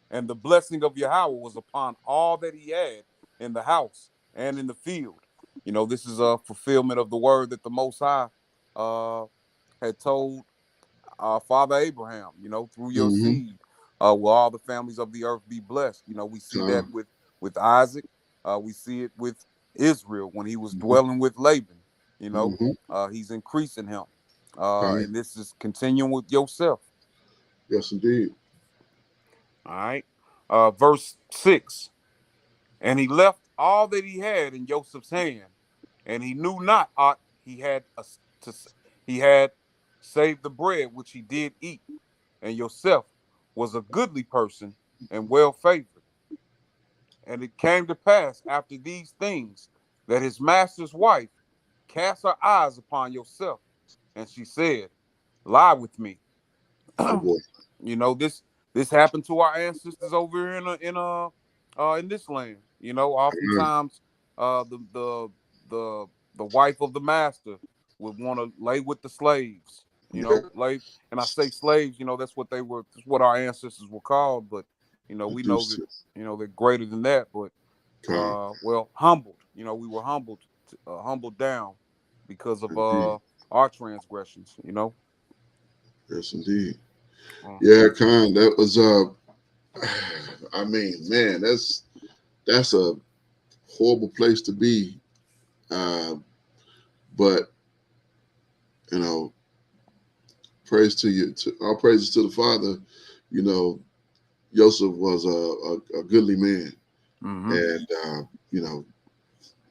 B: And the blessing of Yahweh was upon all that he had in the house and in the field. This is a fulfillment of the word that the Most High uh, had told Father Abraham, through your
A: Mm-hmm.
B: seed, will all the families of the earth be blessed. We see that
A: Karen,
B: with Isaac. We see it with Israel when he was
A: mm-hmm.
B: dwelling with Laban.
A: Mm-hmm.
B: He's increasing him.
A: Karen,
B: And this is continuing with Yosef.
A: yes indeed.
B: All right. Verse 6. And he left all that he had in Joseph's hand, and he knew not aught he had saved the bread which he did eat. and Yosef was a goodly person and well favored. And it came to pass after these things that his master's wife cast her eyes upon Yosef, and she said, "Lie with me."
A: Oh boy.
B: You know, this happened to our ancestors over here in this land. You know, oftentimes the the wife of the master would want to lay with the slaves. You
A: Yeah.
B: know, lay, and I say slaves. You know, that's what they were. That's what our ancestors were called. But you know, we know that they're greater than that. But well, humbled. You know, we were humbled, humbled down because of our transgressions. You know.
A: Yes, indeed. Yeah, Khan, that was I mean, man, that's a horrible place to be. But you know, praise to you, all praises to the Father. You know, Joseph was a goodly man, and you know,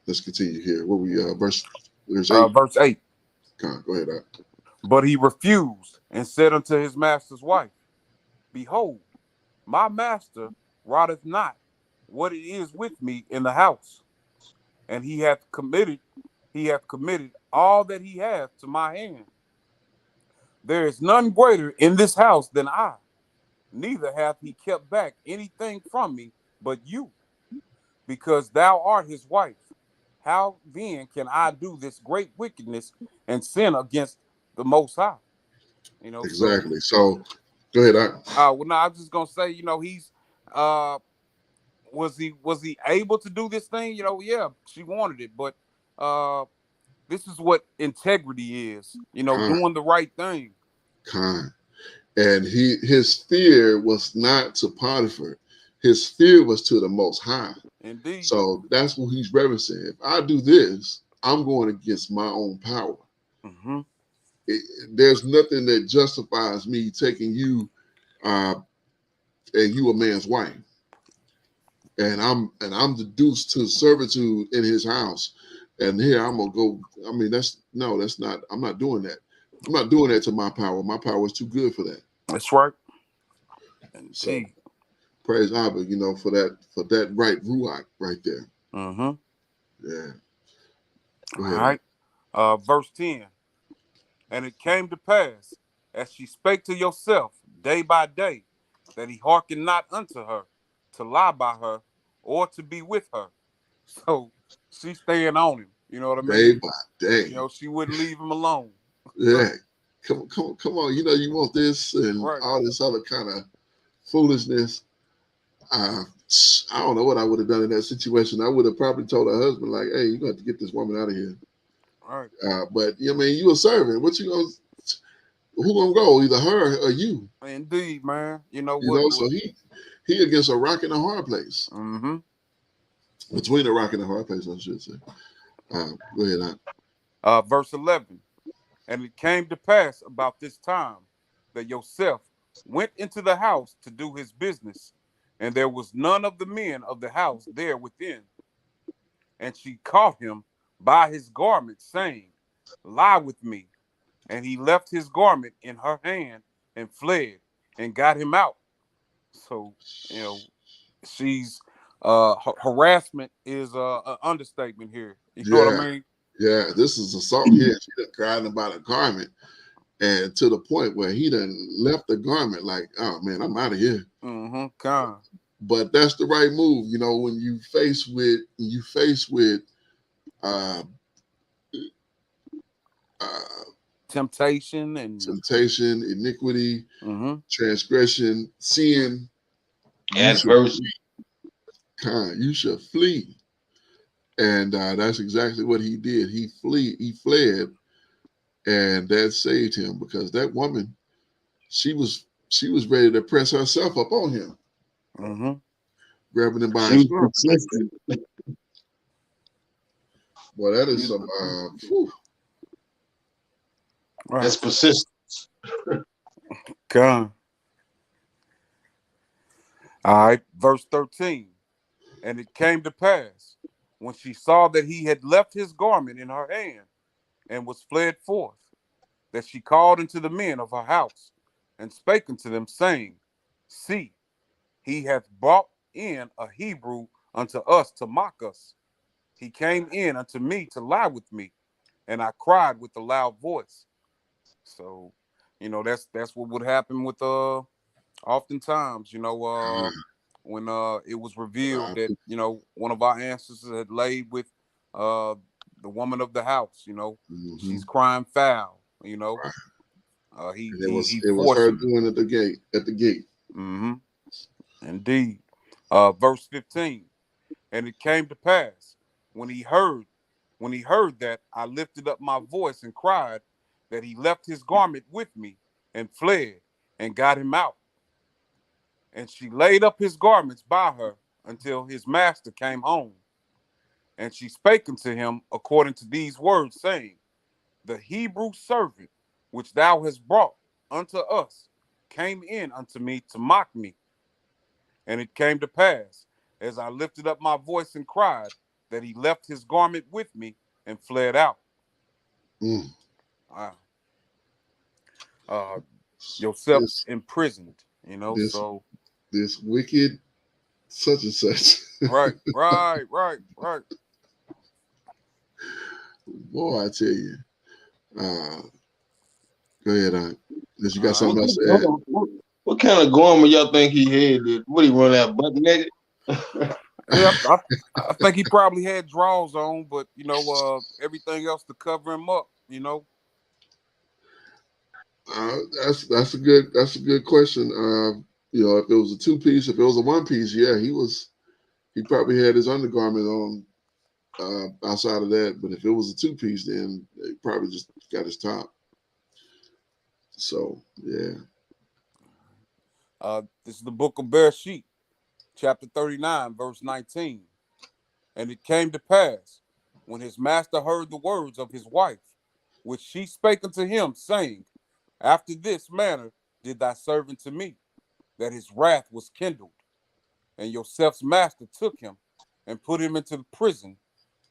A: let's continue here. What we verse 8.
B: Verse 8.
A: Khan, go ahead.
B: But he refused and said unto his master's wife, Behold, my master rotteth not what it is with me in the house, and he hath committed all that he hath to my hand. There is none greater in this house than I, neither hath he kept back anything from me but you, because thou art his wife. How then can I do this great wickedness and sin against the Most High? You know,
A: Exactly. So go ahead.
B: well, no, I was just gonna say, you know, he's was he able to do this thing? You know, yeah, she wanted it, but this is what integrity is. You know, doing the right thing.
A: Khan. And his fear was not to Potiphar. His fear was to the Most High.
B: Indeed.
A: So that's what he's referencing. If I do this, I'm going against my own power. There's nothing that justifies me taking you and you a man's wife. And I'm deduced to servitude in his house. And here I'm gonna go. I mean, that's not. I'm not doing that. I'm not doing that to my power. My power is too good for that.
B: That's right. Indeed.
A: So praise Abba, you know, for that right ruach right there. Yeah.
B: All right. Verse 10. And it came to pass, as she spake to Yosef day by day, that he hearkened not unto her, to lie by her, or to be with her. So she's staying on him. You know what I mean?
A: Day by day.
B: You know, she wouldn't leave him alone.
A: Yeah. Come on. You know, you want this and all this other kind of foolishness. I don't know what I would have done in that situation. I would have probably told her husband, like, hey, you got to get this woman out of here.
B: Right.
A: But I mean, you a servant. Who gonna go? Either her or you.
B: Indeed, man. You know
A: what?
B: You know,
A: so he against a rock and a hard place. Between a rock and a hard place, I should say. Go ahead.
B: Verse 11. And it came to pass about this time that Yosef went into the house to do his business, and there was none of the men of the house there within. And she caught him by his garment, saying, Lie with me. And he left his garment in her hand and fled and got him out. So, you know, she's harassment is an understatement here. You know what I mean?
A: Yeah, this is assault here. She done crying about a garment, and to the point where he done left the garment like, oh man, I'm out of here. But that's the right move, you know, when you face with
B: temptation,
A: iniquity, transgression, sin,
C: adversity.
A: You should flee. And that's exactly what he did. He fled, and that saved him, because that woman, she was ready to press herself up on him, grabbing him by his arm. Well, that is some.
C: That's persistence.
B: God. All right, verse 13. And it came to pass, when she saw that he had left his garment in her hand and was fled forth, that she called unto the men of her house and spake unto them, saying, See, he hath brought in a Hebrew unto us to mock us. He came in unto me to lie with me, and I cried with a loud voice. So, that's what would happen with oftentimes, when it was revealed that, one of our ancestors had laid with uh the woman of the house, she's crying foul, he
A: And
B: he he
A: it was her
B: forcing.
A: doing it at the gate.
B: Mm-hmm. Indeed. Verse 15. And it came to pass when he heard that, I lifted up my voice and cried, that he left his garment with me and fled and got him out. And she laid up his garments by her until his master came home. And she spake unto him according to these words, saying, The Hebrew servant which thou hast brought unto us came in unto me to mock me. And it came to pass, as I lifted up my voice and cried, that he left his garment with me and fled out.
A: Mm.
B: Uh, Yourself
A: This
B: imprisoned,
A: this
B: so.
A: this wicked such and such.
B: Right.
A: Boy, I tell you. Go ahead, unless you got
B: All right.
A: something else to add.
C: What kind of garment y'all think he had? What he run out butt naked?
B: Yeah, I think he probably had drawers on, but everything else to cover him up.
A: That's a good question. If it was a 2-piece, if it was a 1-piece, yeah, he probably had his undergarment on outside of that. But if it was a 2-piece, then he probably just got his top. So yeah.
B: This is the book of Bereshit, chapter 39, verse 19. And it came to pass, when his master heard the words of his wife, which she spake unto him, saying, After this manner did thy servant to me, that his wrath was kindled. And Joseph's master took him and put him into the prison,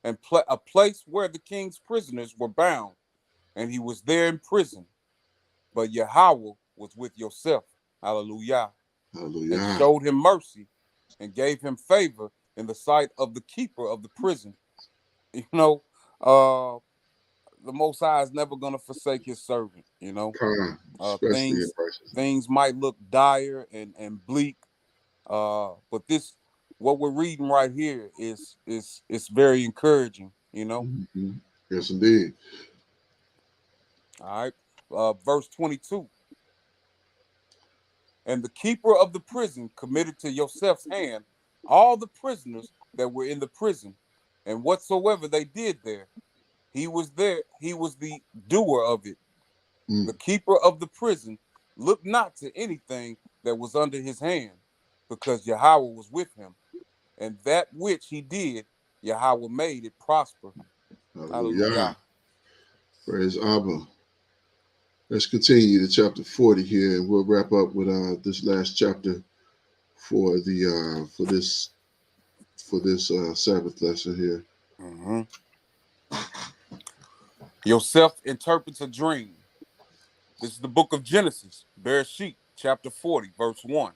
B: and a place where the king's prisoners were bound, and he was there in prison. But Yahweh was with Joseph, hallelujah, and
A: Hallelujah.
B: showed him mercy and gave him favor in the sight of the keeper of the prison. Uh, the Most High is never going to forsake his servant.
A: Especially in
B: Things
A: righteousness.
B: things might look dire and bleak, but what we're reading right here is very encouraging.
A: Mm-hmm. Yes, indeed.
B: All right, verse 22. And the keeper of the prison committed to Joseph's hand all the prisoners that were in the prison, and whatsoever they did there. He was the doer of it.
A: Mm.
B: The keeper of the prison looked not to anything that was under his hand, because Yahweh was with him. And that which he did, Yahweh made it prosper.
A: Hallelujah.
B: Hallelujah.
A: Praise Abba. Let's continue to chapter 40 here, and we'll wrap up with this last chapter for the for this Sabbath lesson here.
B: Mm-hmm. Yosef interprets a dream. This is the book of Genesis, Bereshit, chapter 40, verse 1.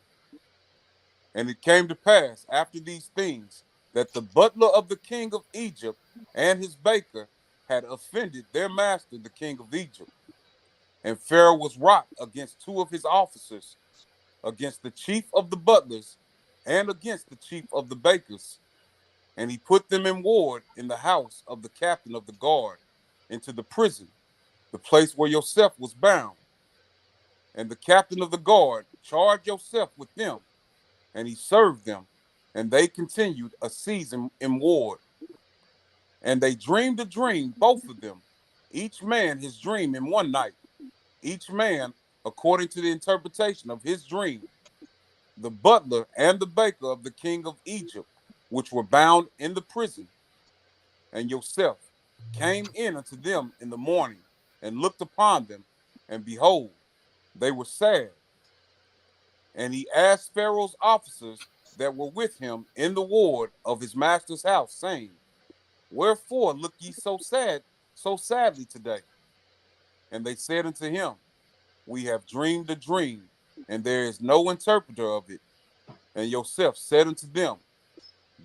B: And it came to pass after these things that the butler of the king of Egypt and his baker had offended their master, the king of Egypt. And Pharaoh was wroth against 2 of his officers, against the chief of the butlers and against the chief of the bakers. And he put them in ward in the house of the captain of the guard, into the prison, the place where Joseph was bound. And the captain of the guard charged Joseph with them, and he served them, and they continued a season in ward. And they dreamed a dream, both of them, each man his dream in one night, each man according to the interpretation of his dream. The butler and the baker of the king of Egypt, which were bound in the prison. And Joseph came in unto them in the morning, and looked upon them, and behold, they were sad. And he asked Pharaoh's officers that were with him in the ward of his master's house, saying, Wherefore look ye so sadly today? And they said unto him, we have dreamed a dream, and there is no interpreter of it. And Yosef said unto them,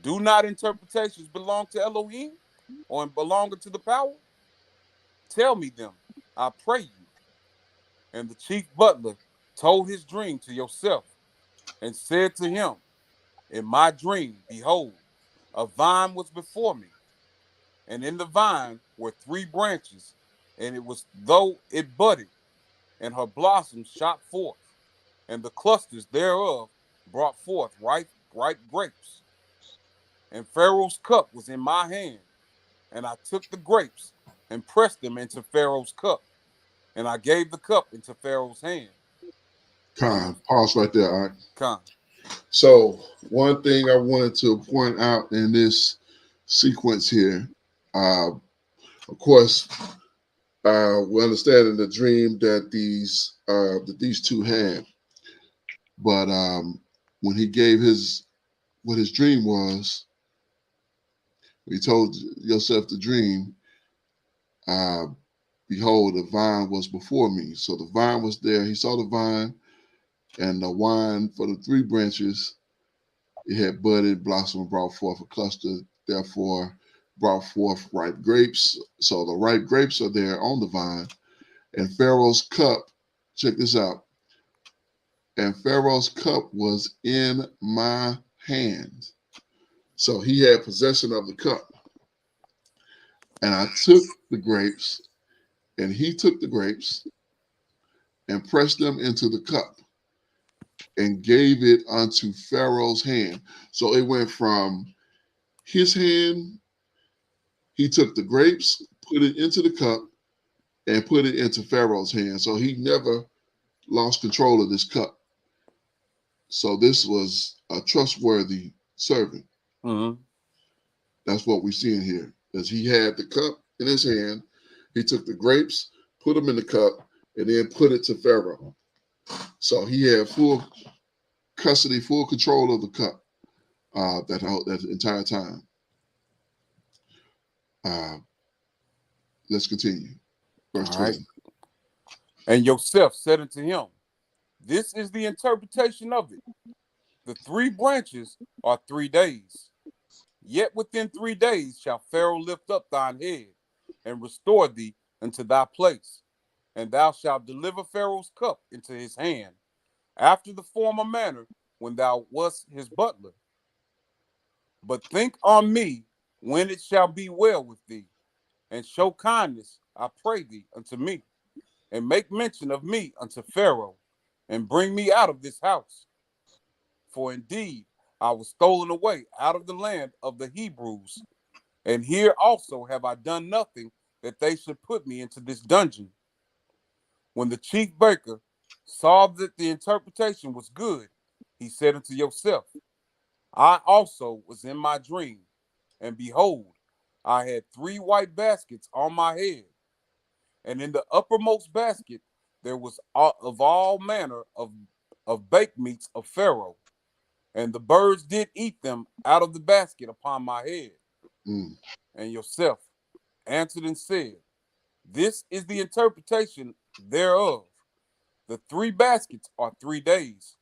B: do not interpretations belong to Elohim, or belong to the power? Tell me them, I pray you. And the chief butler told his dream to Yosef, and said to him, in my dream, behold, a vine was before me, and in the vine were 3 branches, and it was though it budded, and her blossoms shot forth, and the clusters thereof brought forth ripe grapes. And Pharaoh's cup was in my hand, and I took the grapes and pressed them into Pharaoh's cup, and I gave the cup into Pharaoh's hand.
A: Pause right there. All right.
B: Con.
A: So one thing I wanted to point out in this sequence here, of course, we understand in the dream that these two had, but when he gave what his dream was, he told Yosef the dream. Behold, the vine was before me. So the vine was there. He saw the vine, and the wine for the 3 branches. It had budded, blossomed, brought forth a cluster, therefore brought forth ripe grapes. So the ripe grapes are there on the vine. And Pharaoh's cup, check this out. And Pharaoh's cup was in my hand. So he had possession of the cup. And I took the grapes, and he took the grapes and pressed them into the cup and gave it unto Pharaoh's hand. So it went from his hand, he took the grapes, put it into the cup, and put it into Pharaoh's hand. So he never lost control of this cup. So this was a trustworthy servant.
B: Mm-hmm.
A: That's what we're seeing here. As he had the cup in his hand, he took the grapes, put them in the cup, and then put it to Pharaoh. So he had full custody, full control of the cup that entire time. Let's continue. Verse 12.
B: Right. And Yosef said unto him, this is the interpretation of it. The 3 branches are 3 days. Yet within 3 days shall Pharaoh lift up thine head and restore thee unto thy place. And thou shalt deliver Pharaoh's cup into his hand, after the former manner when thou wast his butler. But think on me when it shall be well with thee, and show kindness, I pray thee, unto me, and make mention of me unto Pharaoh, and bring me out of this house. For indeed I was stolen away out of the land of the Hebrews, and here also have I done nothing that they should put me into this dungeon. When the chief baker saw that the interpretation was good, he said unto Yosef, I also was in my dream, and behold, I had 3 white baskets on my head, and in the uppermost basket there was of all manner of baked meats of Pharaoh, and the birds did eat them out of the basket upon my head. And Yosef answered and said, this is the interpretation thereof. The 3 baskets are 3 days.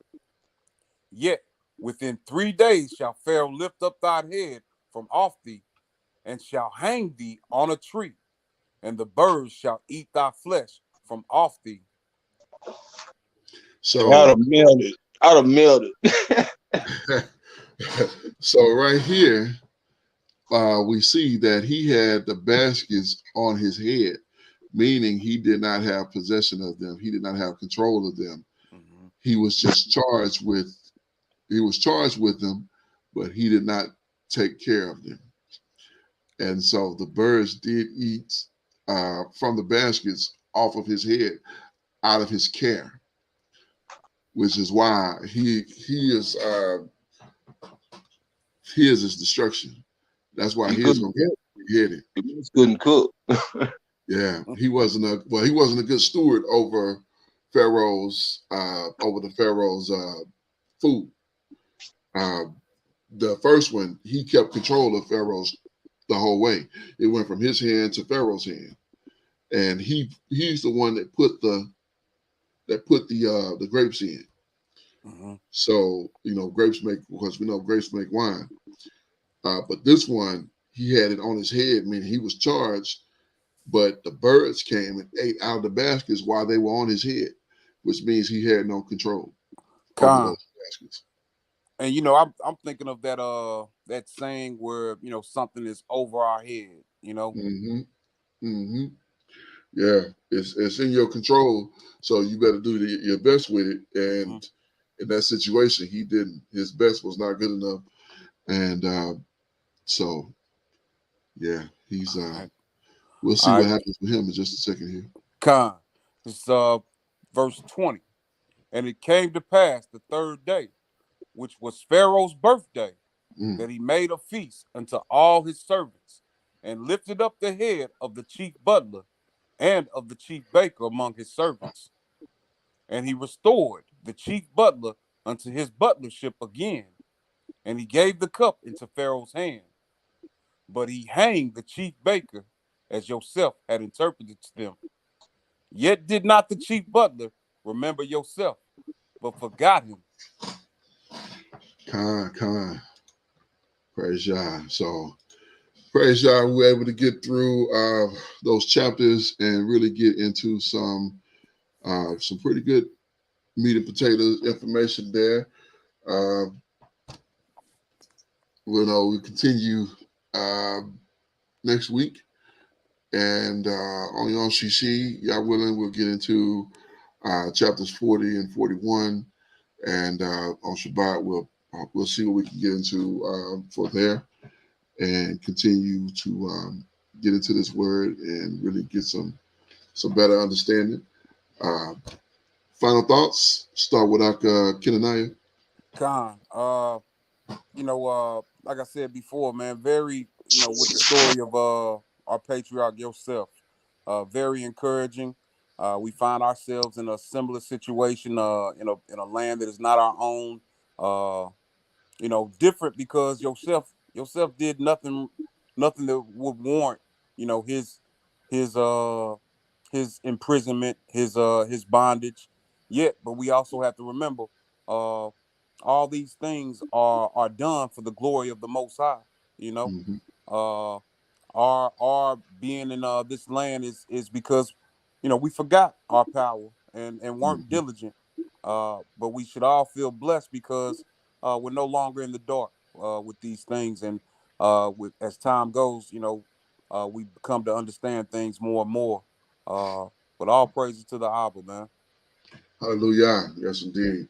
B: Yet within 3 days shall Pharaoh lift up thine head from off thee, and shall hang thee on a tree, and the birds shall eat thy flesh from off thee.
A: So
C: I'd have melted.
A: so right here, we see that he had the baskets on his head, meaning he did not have possession of them. He did not have control of them.
B: Mm-hmm.
A: He was just charged with them, but he did not take care of them. And so the birds did eat from the baskets off of his head, out of his care, which is why he is his destruction. That's why he is going to get beheaded.
C: He couldn't cook.
A: Yeah, he wasn't a good steward over Pharaoh's food. The first one, he kept control of Pharaoh's the whole way. It went from his hand to Pharaoh's hand, and he's the one that put the that put the grapes in.
B: Mhm.
A: So grapes make, because we know grapes make wine. But this one, he had it on his head, meaning he was charged, but the birds came and ate out of the baskets while they were on his head, which means he had no control over
B: Con.
A: those baskets.
B: And I'm thinking of that saying where something is over our head.
A: Mm-hmm. Mm-hmm. Yeah, it's in your control, so you better do your best with it.
B: Mhm.
A: And in that situation, he didn't. His best was not good enough, and so yeah, he's.
B: All right.
A: We'll see
B: All
A: what
B: right.
A: happens with him in just a second here.
B: Con. It's verse 20. And it came to pass the third day, which was Pharaoh's birthday,
A: Mm.
B: that he made a feast unto all his servants, and lifted up the head of the chief butler and of the chief baker among his servants. And he restored the chief butler unto his butlership again, and he gave the cup into Pharaoh's hand. But he hanged the chief baker, as Joseph had interpreted to them. Yet did not the chief butler remember Joseph, but forgot him.
A: Con. Praise Yah. So praise Yah, we were able to get through those chapters and really get into some pretty good meat and potatoes information there. Uh, we continue next week, and on Yom Shishi, Yah willing, we'll get into chapters 40 and 41, and on Shabbat we'll see what we can get into for there, and continue to get into this word and really get some better understanding. Final thoughts. Start with Kenaniah.
B: Khan, like I said before, man, very, with the story of our patriarch Joseph, very encouraging. We find ourselves in a similar situation, in a land that is not our own. Uh, different because Joseph did nothing that would warrant, his his uh his imprisonment, his bondage. Yet, but we also have to remember, all these things are done for the glory of the Most High. You know,
A: Mm-hmm.
B: uh, our being in this land is because we forgot our power and weren't
A: Mm-hmm.
B: diligent. But we should all feel blessed because we're no longer in the dark with these things, and as time goes, we come to understand things more and more. Uh, but all praises to the Abba, man.
A: Hallelujah. Yes, indeed.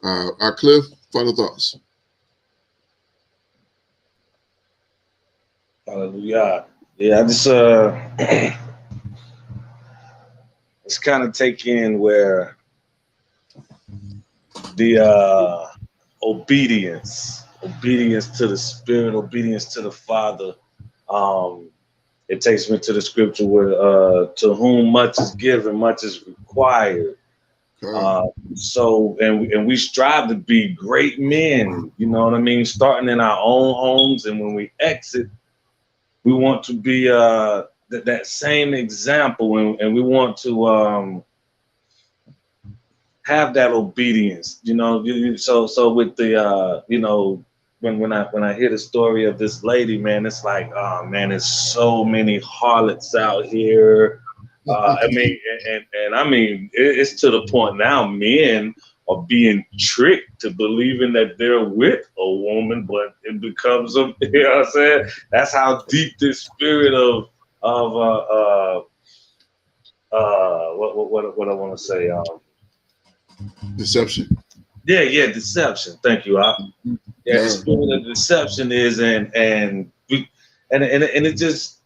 A: Our Cliff, final thoughts.
F: Hallelujah. Yeah, I just it's kind of take in where the obedience to the Spirit, obedience to the Father. It takes me to the scripture where to whom much is given, much is required. And we strive to be great men, you know what I mean, starting in our own homes, and when we exit, we want to be that same example, and we want to have that obedience, So with the when I hear the story of this lady, man, it's like, oh man, there's so many harlots out here. I mean, and I mean, it's to the point now men are being tricked to believing that they're with a woman, but it becomes a, you know what I'm saying? That's how deep this spirit of what I want to say.
A: Deception.
F: Yeah, deception. Thank you. Yeah, the spirit of deception is, and it just,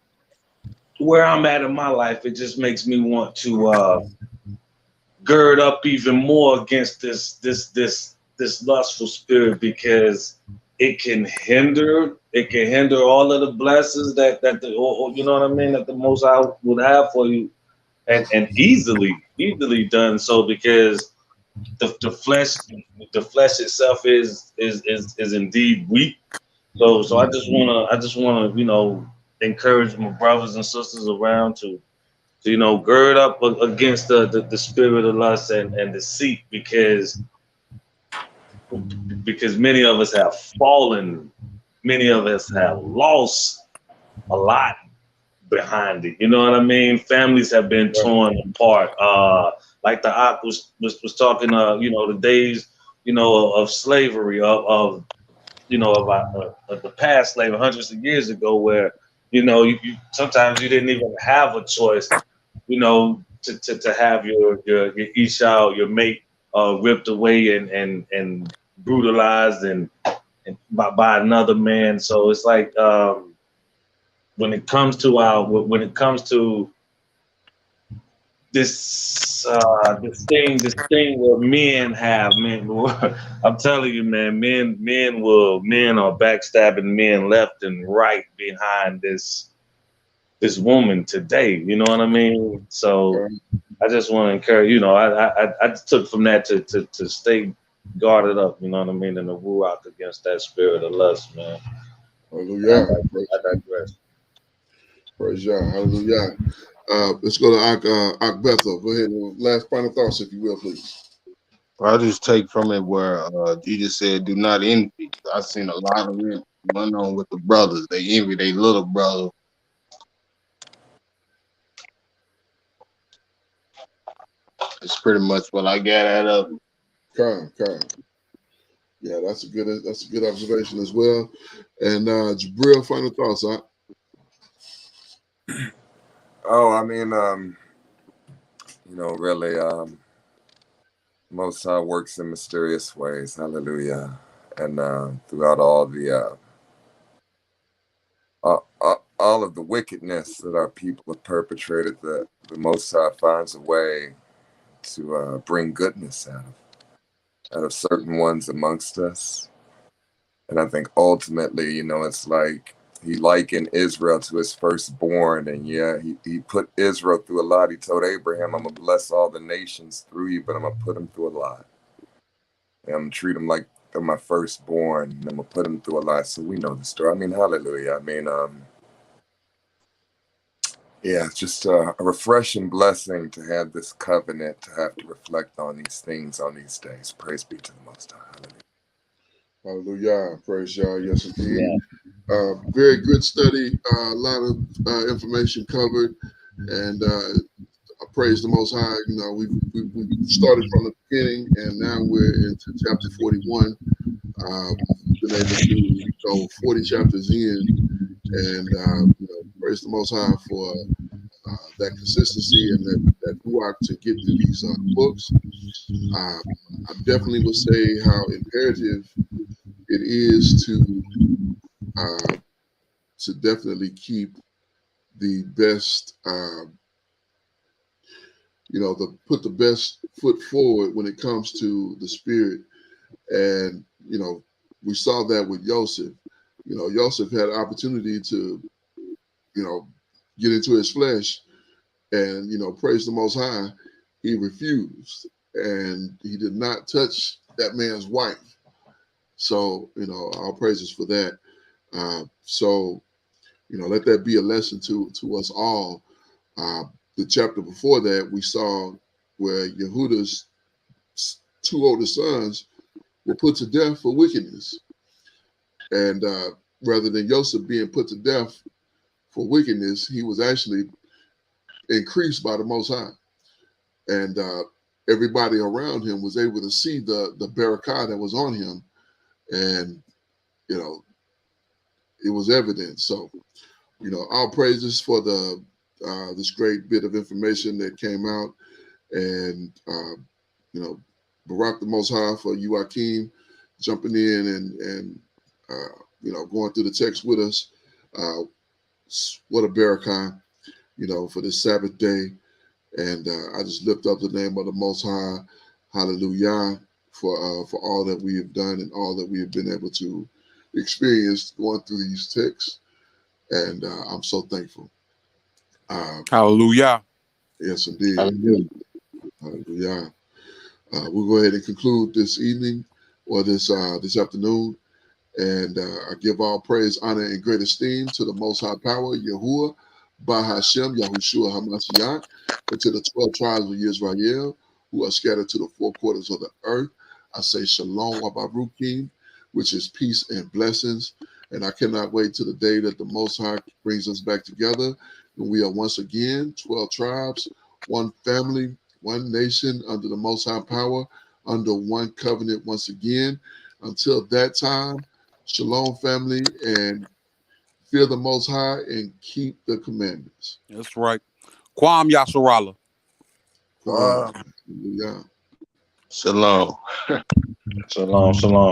F: where I'm at in my life, it just makes me want to gird up even more against this lustful spirit, because it can hinder all of the blessings that you know what I mean, that the Most High would have for you, and easily done so, because the flesh itself is indeed weak. So I just wanna encourage my brothers and sisters around to So, gird up against the spirit of lust and deceit, because many of us have fallen, many of us have lost a lot behind it. You know what I mean? Families have been torn apart. Like the Ak was talking, the days, of slavery, of the past slavery hundreds of years ago, where you sometimes you didn't even have a choice, to have your Esau, your mate, ripped away and brutalized and by another man. So it's like, when it comes to this thing where I'm telling you, man, men are backstabbing men left and right behind this woman today. You know what I mean? So I just want to encourage, I took from that to stay guarded up, you know what I mean, in the ruach against that spirit of lust, man.
A: Hallelujah.
F: I digress.
A: Praise Yah. Hallelujah. Let's go to Ak Bethel. Go ahead and last final thoughts, if you will, please.
C: I just take from it where Jesus said, "Do not envy." I've seen a lot of it going on with the brothers. They envy their little brother. It's pretty much what I got out of it.
A: Kind. Yeah, that's a good observation as well. And Jabril, final thoughts, huh?
E: Oh, I mean, really, Most High works in mysterious ways. Hallelujah. And throughout all of the wickedness that our people have perpetrated, the Most High finds a way to bring goodness out of certain ones amongst us. And I think ultimately, it's like he likened Israel to his firstborn. And yeah, he put Israel through a lot. He told Abraham, I'm going to bless all the nations through you, but I'm going to put them through a lot. And I'm going to treat them like they're my firstborn. And I'm going to put them through a lot. So we know the story. I mean, hallelujah. I mean, yeah, it's just a refreshing blessing to have this covenant, to have to reflect on these things on these days. Praise be to the Most High. Hallelujah.
A: Hallelujah. Praise Yah. Yes, indeed. Very good study. A lot of information covered. And I praise the Most High. We started from the beginning, and now we're into chapter 41. We've been able to go 40 chapters in, and praise the Most High for that consistency and that ruach to get through these books. I definitely would say how imperative it is to definitely keep the best, put the best foot forward when it comes to the spirit. And, we saw that with Joseph. Joseph had an opportunity to, get into his flesh and, praise the Most High. He refused, and he did not touch that man's wife. So, all praises for that. So, let that be a lesson to us all. The chapter before that, we saw where Yehuda's two older sons were put to death for wickedness. And rather than Joseph being put to death for wickedness, he was actually increased by the Most High. And everybody around him was able to see the barakah that was on him. And, it was evident. So, all praises for this great bit of information that came out. And, Barak the Most High for you, Akeem, jumping in and going through the text with us. What a barakah, for this Sabbath day. And I just lift up the name of the Most High. Hallelujah for all that we have done and all that we have been able to experience going through these texts. And I'm so thankful.
B: Hallelujah.
A: Yes, indeed. Hallelujah. We'll go ahead and conclude this evening or this afternoon. And I give all praise, honor, and great esteem to the Most High Power, Yahuwah, by Hashem, Yahushua HaMashiach, and to the 12 tribes of Israel who are scattered to the four quarters of the earth. I say Shalom Wabarukim, which is peace and blessings. And I cannot wait till the day that the Most High brings us back together. And we are once again 12 tribes, one family, one nation under the Most High power, under one covenant once again. Until that time, Shalom, family, and fear the Most High and keep the commandments.
B: That's right. Kwam Yasharala.
A: Hallelujah.
C: Shalom. Shalom, shalom.